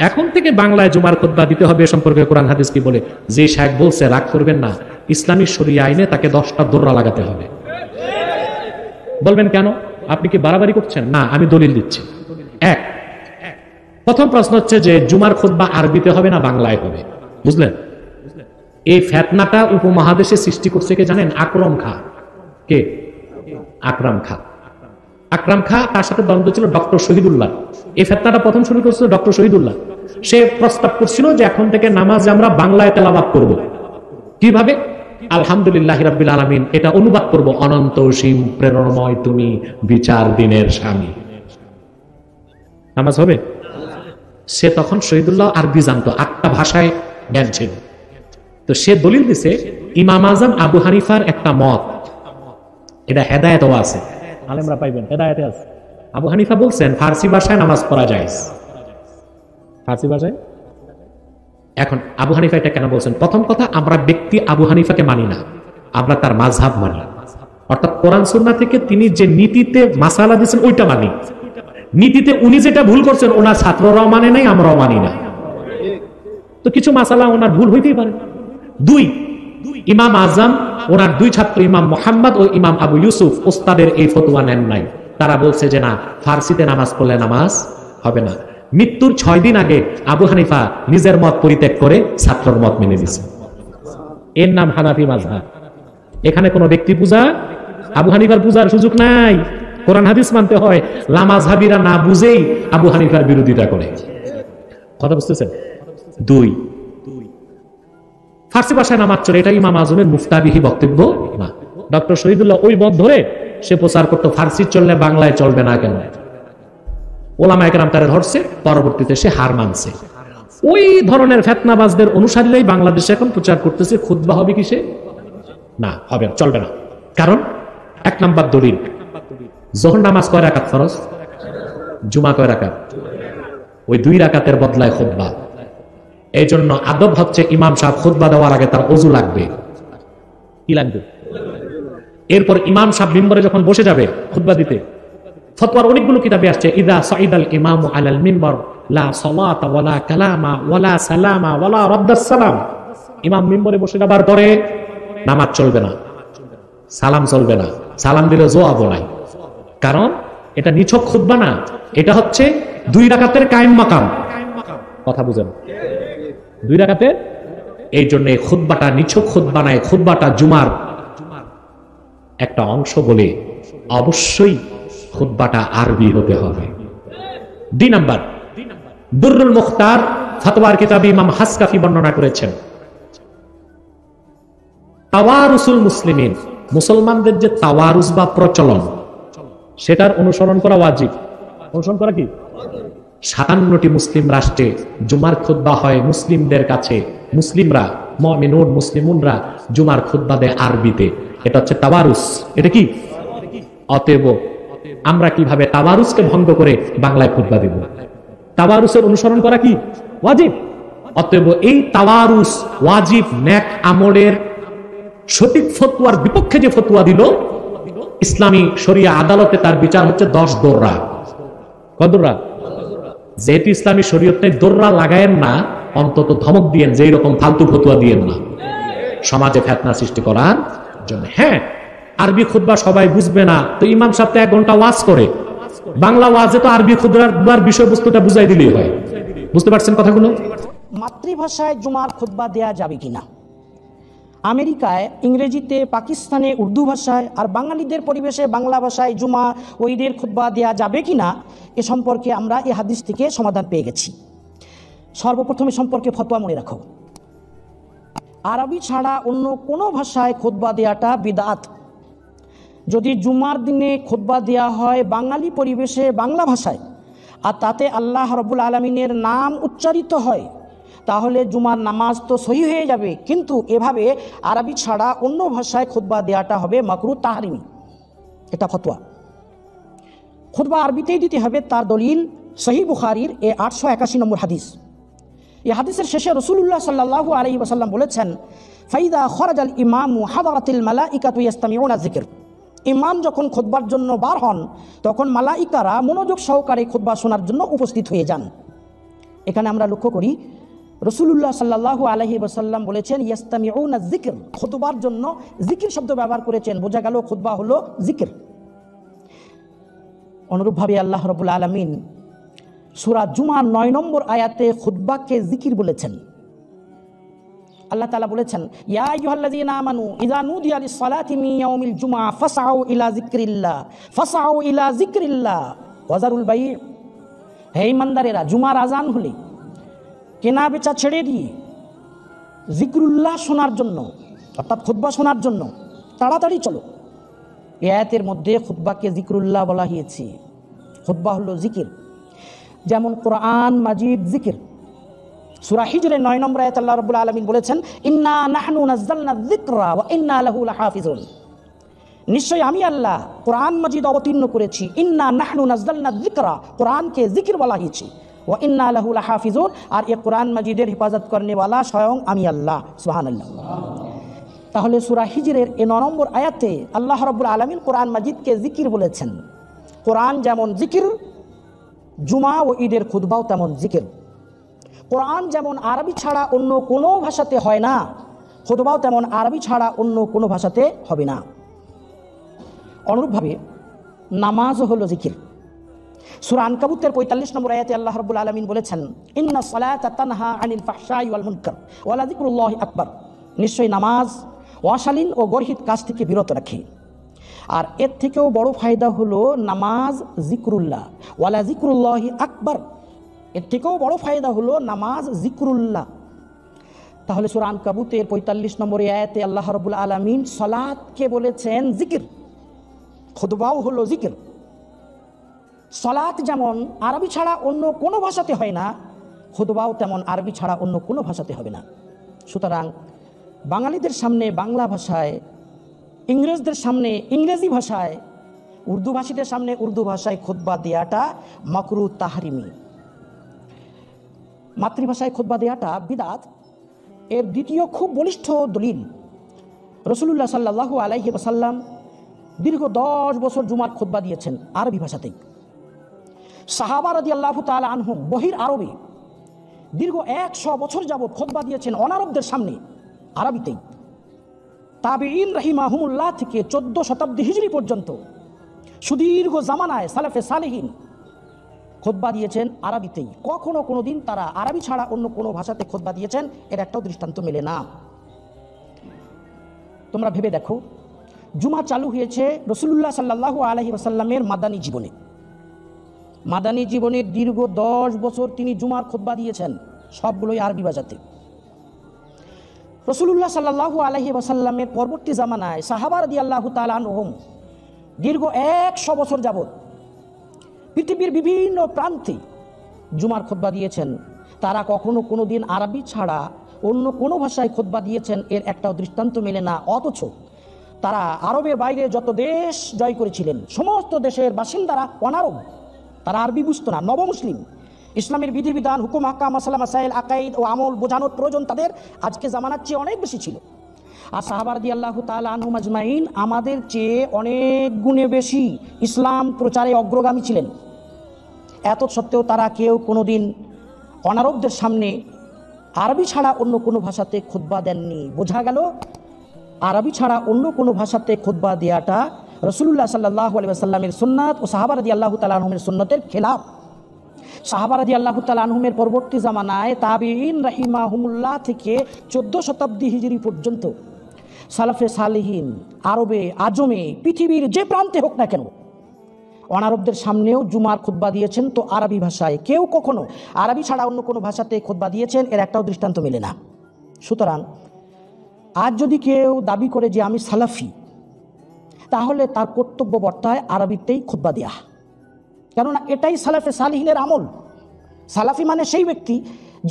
এখন থেকে বাংলায় জুমার খুতবা দিতে হবে, সম্পর্কে কোরআন হাদিস কি বলে? যে শায়েখ বলছে রাগ করবেন না, ইসলামী শরিয়া আইনে তাকে 10টা দোররা লাগাতে হবে। বলবেন কেন? আপনি কি বাড়াবাড়ি করছেন? না, আমি দলিল দিচ্ছি। এক, প্রথম প্রশ্ন হচ্ছে যে জুমার খুতবা আরবিতে হবে না বাংলায় হবে, বুঝলেন? এই ফিতনাটা উপমহাদেশে সৃষ্টি করছে কে জানেন? আকরম খা। কে? আকরাম খা। আকরাম খা, তার সাথে দ্বন্দ্ব ছিল ডক্টর শহীদুল্লাহ। এই ফিতনাটা প্রথম শুরু করেছিল ডক্টর শহীদুল্লাহ। সে প্রস্তাব করছিল যে এখন থেকে নামাজ আমরা বাংলায় তেলাওয়াত করব। কিভাবে? আলহামদুলিল্লাহি রাব্বিল আলামিন, এটা অনুবাদ করব অনন্ত অসীম প্রেরণময় তুমি বিচার দিনের স্বামী। নামাজ হবে? সে তখন শহীদুল্লাহ আরবি জানতো, 8টা ভাষায় জ্ঞান ছিল। তো সে দলিল দিছে ইমাম আজম আবু হানিফার একটা মত, এটা হেদায়েতও আছে, আলেমরা পাইবেন, হেদায়েতে আছে। আবু হানিফা বলছেন ফার্সি ভাষায় নামাজ পড়া যায়, ফার্সি ভাষায়। এখন আবু হানিফা এটা কেন বলছেন? প্রথম কথা, আমরা ব্যক্তি আবু হানিফাকে মানি না, আমরা তার মাযহাব মানি। অর্থাৎ কোরআন সুন্নাহ থেকে তিনি যে নীতিতে মাসালা দিয়েছেন ওইটা মানি। নীতিতে উনি যেটা ভুল করছেন ওনার ছাত্ররাও মানে নাই, আমরাও মানি না। তো কিছু মাসালা ওনার ভুল হইতেই পারে। 2, ইমাম আজম ওনার 2 ছাত্র ইমাম মুহাম্মদ ও ইমাম আবু ইউসুফ ওস্তাদের এই ফতোয়া নেন নাই। তারা বলছে যে না, ফার্সিতে নামাজ পড়লে নামাজ হবে না। মৃত্যুর 6 দিন আগে আবু হানিফা নিজের মত পরিত্যাগ করে ছাত্রর মত মেনে নিয়েছে। এর নাম হানাফি মাযহাব। এখানে কোনো ব্যক্তি পূজা, আবু হানিফার পূজার সুযোগ নাই। কোরআন হাদিস মানতে হয়। লামাযহাবীরা না বুঝেই আবু হানিফার বিরোধিতা করে। কথা বুঝতেছেন? 2, ফার্সি ভাষায় নামাজ চলে, এটা ইমাম আজমের মুফতাবিহি বক্তব্য না। ডক্টর শহীদুল্লাহ ওই মত ধরে সে প্রচার করতো ফার্সি চললে বাংলায় চলবে না কেন। ওলামায়ে কেরাম তারে ধরছে, পরবর্তীতে সে হার মানছে। ওই ধরনের ফিতনাবাজদের অনুসারীরাই বাংলাদেশে এখন প্রচার করতেছে খুতবা হবে কিসে? না, হবে না, চলবে না। কারণ 1 নাম্বার দলিল, যোহর নামাজ কয় রাকাত ফরজ? জুমা কয় রাকাত? ওই 2 রাকাতের বদলায় খুতবা। এই জন্য আদব হচ্ছে ইমাম সাহেব খুতবা দেওয়ার আগে তার ওযু লাগবে। কি লাগবে? এরপর ইমাম সাহেব মিম্বরে যখন বসে যাবে খুতবা দিতে, ফতোয়ার অনেকগুলো কিতাবে আসছে, ইদা সাইদাল ইমামু আলাল মিম্বর লা সালাতা ওয়ালা কালামা ওয়ালা সালামা ওয়ালা রাদ্দাস সালাম। ইমাম মিম্বরে বসে যাবার পরে নামাজ চলবে না, সালাম চলবে না, সালাম দিলে জবাব নাই। কারণ এটা নিছক খুতবা না, এটা হচ্ছে 2 রাকাতের কায়েম মাকাম। কথা বুঝেন? 2 রাকাতের, এই জন্য খুতবাটা নিছক খুতবা নাই, খুতবাটা জুমার একটা অংশ বলে অবশ্যই খুতবাটা আরবি হতে হবে। 2 নাম্বার, দুররুল মুখতার ফতোয়ার কিতাবে ইমাম হাসকাফি বর্ণনা করেছেন, তাওয়ারুসুল মুসলিমিন, মুসলমানদের যে তাওয়ারুস বা প্রচলন, সেটার অনুসরণ করা ওয়াজিব। অনুসরণ করা কি? 57টি মুসলিম রাষ্ট্রে জুমার খুতবা হয় মুসলিমদের কাছে, মুসলিমরা মুমিনুন মুসলিমুনরা জুমার খুতবা দেয় আরবিতে। এটা হচ্ছে তাওয়ারুস। এটা কি? অতএব আমরা কিভাবে তাওয়ারুসকে ভঙ্গ করে বাংলায় খুতবা দেব? তাওয়ারুসের অনুসরণ করা কি? ওয়াজিব। অতএব এই তাওয়ারুস ওয়াজিব নেক আমলের সঠিক ফতোয়ার বিপক্ষে যে ফতোয়া দিল, ইসলামী শরিয়া আদালতে তার বিচার হচ্ছে 10 দোররা। কত দোররা? যেহেতু ইসলামী শরীয়তে দোররা লাগায়েন না, অন্তত ধমক দিয়েন যে এরকম ফালতু ফতোয়া দিয়েন না, সমাজে ফিতনা সৃষ্টি করার জন্য। হ্যাঁ, আরবি খুতবা সবাই বুঝবে না, তো ইমাম সাহেব 1 ঘন্টা ওয়াজ করে, বাংলা ওয়াজে তো আরবি খুতবার বিষয়বস্তুটা বুঝাই দিলেই হয়। বুঝতে পারছেন কথাগুলো? মাতৃভাষায় জুমার খুতবা দেয়া যাবে কিনা? আমেরিকায় ইংরেজিতে, পাকিস্তানে উর্দু ভাষায়, আর বাঙালিদের পরিবেশে বাংলা ভাষায় জুমা ও ঈদের খুতবা দেয়া যাবে কিনা, এ সম্পর্কে আমরা এই হাদিস থেকে সমাধান পেয়ে গেছি। সর্বপ্রথমে সম্পর্কে ফতোয়া মনে রাখো, আরবি ছাড়া অন্য কোনো ভাষায় খুতবা দেয়াটা বিদআত। যদি জুমার দিনে খুতবা দেয়া হয় বাঙালি পরিবেশে বাংলা ভাষায়, আর তাতে আল্লাহ রাব্বুল আলামিনের নাম উচ্চারিত হয়, তাহলে জুমার নামাজ তো সহি হয়ে যাবে, কিন্তু এভাবে আরবি ছাড়া অন্য ভাষায় খুতবা দেওয়াটা হবে মাকরুহ তাহরিমি। এটা ফতোয়া। খুতবা আরবিতেই দিতে হবে, তার দলিল সহিহ বুখারীর 881 নম্বর হাদিস। এই হাদিসের শেষে রাসূলুল্লাহ সাল্লাল্লাহু আলাইহি ওয়াসাল্লাম বলেছেন, ফাইদা খরাজাল ইমামু হাদারাতিল মালাইকাতু ইয়াস্তামিউনা যিকর। ইমাম যখন খুতবার জন্য বার হন, তখন মালাইকারা মনোযোগ সহকারে খুতবা শোনার জন্য উপস্থিত হয়ে যান। এখানে আমরা লক্ষ্য করি রাসূলুল্লাহ সাল্লাল্লাহু আলাইহি ওয়াসাল্লাম বলেছেন ইয়াস্তামিউনা যিকর, খুতবার জন্য জিকির শব্দ ব্যবহার করেছেন, বোঝা গেল খুতবা হলো জিকির। অনুরূপভাবে আল্লাহ রাব্বুল আলামিন সূরা জুমার 9 নম্বর আয়াতে খুতবাকে জিকির বলেছেন। আল্লাহ তাআলা বলেছেন, ইয়া আইয়ুহাল্লাযীনা আমানু ইযা নুদিয়া লিস-সালাতি মিন ইয়াউমিল জুমআ ফাসআউ ইলা যিকরিল্লাহ ওয়া যারুল বাই'। হে ঈমানদারেরা, জুমার আজান হলে কেনা বেচা ছেড়ে দিয়ে জিকরুল্লাহ শোনার জন্য, অর্থাৎ খুতবা শোনার জন্য তাড়াতাড়ি চলো। এই আয়াতের মধ্যে খুতবাকে জিকরুল্লাহ বলা হয়েছে। খুতবা হলো জিকির, যেমন কোরআন মাজিদ জিকির। সূরা হিজরের 9 নম্বর আয়াতে আল্লাহ রাব্বুল আলামিন বলেছেন, ইন্না নাহনু নাযালনা যিকরা ওয়া ইন্না লাহু লাহাফিজুন। নিশ্চয়ই আমি আল্লাহ কোরআন মাজিদ অবতীর্ণ করেছি। ইন্না নাহনু নাযালনা যিকরা, কোরআনকে জিকির বলা হয়েছে। ওয়া ইন্না লাহু লাহাফিজুন, আর এই কোরআন মাজিদের হেফাজত করনেওয়ালা স্বয়ং আমি আল্লাহ। সুবহানাল্লাহ। তাহলে সূরা হিজরের 9 নম্বর আয়াতে আল্লাহ রাব্বুল আলামিন কোরআন মাজিদকে জিকির বলেছেন। কোরআন যেমন জিকির, জুমা ও ঈদের খুতবাও তেমন জিকির। কোরআন যেমন আরবি ছাড়া অন্য কোনো ভাষাতে হয় না, খুতবাও তেমন আরবি ছাড়া অন্য কোনো ভাষাতে হবে না। অনুরূপভাবে নামাজও হলো জিকির। সূরা আনকাবুতের 45 নম্বর আয়াতে আল্লাহ রাব্বুল আলামিন বলেছেন, ইন্নাস সালাতা তানহা আনিল ফাহশাই ওয়াল মুনকার ওয়া লাযিকরুল্লাহি আকবার। নিশ্চয়ই নামাজ অশালীন ও গর্হিত কাজ থেকে বিরত রাখে। আর এর থেকেও বড় ফায়দা হলো নামাজ জিকরুল্লাহ, ওয়া লাযিকরুল্লাহি আকবার। এর থেকেও বড় ফায়দা হলো নামাজ জিকরুল্লাহ। তাহলে সূরা আনকাবুতের 45 নম্বর আয়াতে আল্লাহ রাব্বুল আলামিন সালাতকে বলেছেন জিকির, খুতবাও হলো জিকির। সালাত যেমন আরবি ছাড়া অন্য কোনো ভাষাতে হয় না, খুতবাও তেমন আরবি ছাড়া অন্য কোনো ভাষাতে হবে না। সুতরাং বাঙালিদের সামনে বাংলা ভাষায়, ইংরেজদের সামনে ইংরেজি ভাষায়, উর্দু ভাষীদের সামনে উর্দু ভাষায় খুতবা দেওয়াটা মাকরুহ তাহরিমি। মাতৃভাষায় খুতবা দেওয়াটা বিদআত। এর দ্বিতীয় খুব বলিষ্ঠ দলিল রসুলুল্লাহ সাল্লাল্লাহু আলাইহি ওয়াসাল্লাম দীর্ঘ 10 বছর জুমার খুতবা দিয়েছেন আরবি ভাষাতেই। সাহাবা রাদিয়াল্লাহু তাআলা আনহুম বহির আরবে দীর্ঘ 100 বছর যাবৎ খুতবা দিয়েছেন অনারবদের সামনে আরবিতেই। তাবেঈন রাহিমাহুমুল্লাহ থেকে 14 শতাব্দী হিজরি পর্যন্ত সুদীর্ঘ জামানায় সালাফে সালেহিন খুতবা দিয়েছেন আরবিতেই। কখনো কোনোদিন তারা আরবি ছাড়া অন্য কোনো ভাষাতে খুতবা দিয়েছেন এর একটাও দৃষ্টান্ত মেলে না। তোমরা ভেবে দেখো, জুমা চালু হয়েছে রাসূলুল্লাহ সাল্লাল্লাহু আলাইহি ওয়াসাল্লামের মাদানী জীবনে। মাদানী জীবনের দীর্ঘ 10 বছর তিনি জুমার খুতবা দিয়েছেন, সবগুলোই আরবি ভাষাতে। রাসূলুল্লাহ সাল্লাল্লাহু আলাইহি ওয়াসাল্লামের পরবর্তী জামানায় সাহাবা রাদিয়াল্লাহু তাআলা আনহুম দীর্ঘ 100 বছর যাবৎ পৃথিবীর বিভিন্ন প্রান্তে জুমার খুতবা দিয়েছেন। তারা কখনো কোনোদিন আরবি ছাড়া অন্য কোনো ভাষায় খুতবা দিয়েছেন এর একটাও দৃষ্টান্ত মেলে না। অথচ তারা আরবের বাইরে যত দেশ জয় করেছিলেন সমস্ত দেশের বাসিন্দারা অনারব, তারা আরবি বুঝতো না, নবমুসলিম। ইসলামের বিধিবিধান, হুকুম, আহকাম, মাসালা, মাসাইল, আকাইদ ও আমল বোঝানোর প্রয়োজন তাদের আজকে জামানার চেয়ে অনেক বেশি ছিল। আর সাহাবা রাদিয়াল্লাহু তাআলা আনহুম আজমাইন আমাদের চেয়ে অনেক গুণে বেশি ইসলাম প্রচারে অগ্রগামী ছিলেন। এত সত্ত্বেও তারা কেউ কোনোদিন অনারবদের সামনে আরবি ছাড়া অন্য কোনো ভাষাতে খুতবা দেননি। বোঝা গেল আরবি ছাড়া অন্য কোনো ভাষাতে খুতবা দেওয়াটা রাসূলুল্লাহ সাল্লাল্লাহু আলাইহি ওয়াসাল্লামের সুন্নাত ও সাহাবা রাদিয়াল্লাহু তাআলা আনহুমের সুন্নতের খেলাফ। সাহাবা রাদিয়াল্লাহু তাআলা আনহুমের পরবর্তী জামানায় তাবেঈন রাহিমাহুমুল্লাহ থেকে 14 শতাব্দী হিজরি পর্যন্ত সালাফে সালেহিন আরবে আজমে পৃথিবীর যে প্রান্তে হোক না কেন অনারবদের সামনেও জুমার খুতবা দিয়েছেন, তো আরবি ভাষায়। কেউ কখনো আরবি ছাড়া অন্য কোনো ভাষাতে খুতবা দিয়েছেন এর একটাও দৃষ্টান্ত মেলে না। সুতরাং আজ যদি কেউ দাবি করে যে আমি সালাফি, তাহলে তার কর্তব্য বর্তায় আরবিতেই খুতবা দেয়া, কেননা এটাই সালাফে সালেহিনের আমল। সালাফি মানে সেই ব্যক্তি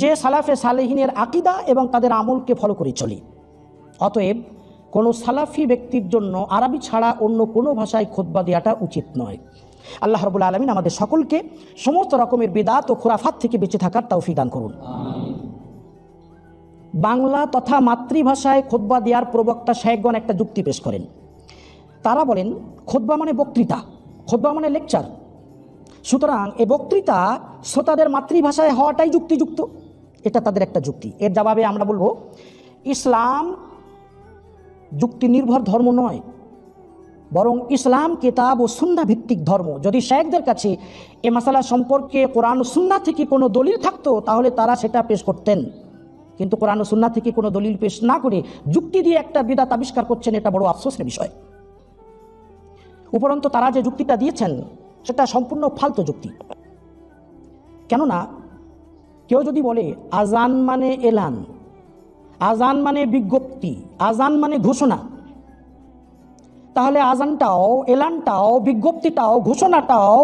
যে সালাফে সালেহিনের আকীদা এবং তাদের আমলকে ফলো করে চলে। অতএব কোনো সালাফি ব্যক্তির জন্য আরবি ছাড়া অন্য কোনো ভাষায় খুতবা দেওয়াটা উচিত নয়। আল্লাহ রাব্বুল আলামিন আমাদের সকলকে সমস্ত রকমের বিদআত ও খুরাফাত থেকে বেঁচে থাকার তৌফিক দান করুন। বাংলা তথা মাতৃভাষায় খুতবা দেওয়ার প্রবক্তা শায়েখগণ একটা যুক্তি পেশ করেন। তারা বলেন খুতবা মানে বক্তৃতা, খুতবা মানে লেকচার। সুতরাং এই বক্তৃতা শ্রোতাদের মাতৃভাষায় হওয়াটাই যুক্তিযুক্ত। এটা তাদের একটা যুক্তি। এর জবাবে আমরা বলবো ইসলাম যুক্তি নির্ভর ধর্ম নয়, বরং ইসলাম কিতাব ও সুন্নাহ ভিত্তিক ধর্ম। যদি শায়েখদের কাছে এ মাসালা সম্পর্কে কোরআন ও সুন্নাহ থেকে কোনো দলিল থাকতো তাহলে তারা সেটা পেশ করতেন, কিন্তু কোরআন ও সুন্নাহ থেকে কোনো দলিল পেশ না করে যুক্তি দিয়ে একটা বিদআত আবিষ্কার করছেন, এটা বড় আফসোসের বিষয়। উপরন্তু তারা যে যুক্তিটা দিয়েছেন সেটা সম্পূর্ণ ফালতু যুক্তি। কেননা কেউ যদি বলে আজান মানে এলান, আজান মানে বিজ্ঞপ্তি, আজান মানে ঘোষণা, তাহলে আজানটাও, এলানটাও, বিজ্ঞপ্তিটাও, ঘোষণাটাও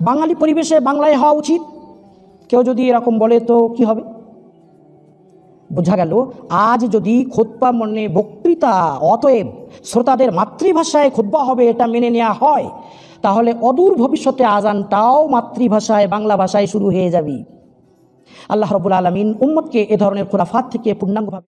বাঙালি পরিবেশে বাংলায় হওয়া উচিত। কেউ যদি এরকম বলে তো কি হবে? বোঝা গেল আজ যদি খুতবা মানে বক্তৃতা, অতএব শ্রোতাদের মাতৃভাষায় খুতবা হবে এটা মেনে নেওয়া হয়, তাহলে অদূর ভবিষ্যতে আজানটাও মাতৃভাষায় বাংলা ভাষায় শুরু হয়ে যাবে। আল্লাহ রাব্বুল আলামিন উম্মতকে এ ধরনের খুরাফাত থেকে পূর্ণাঙ্গভাবে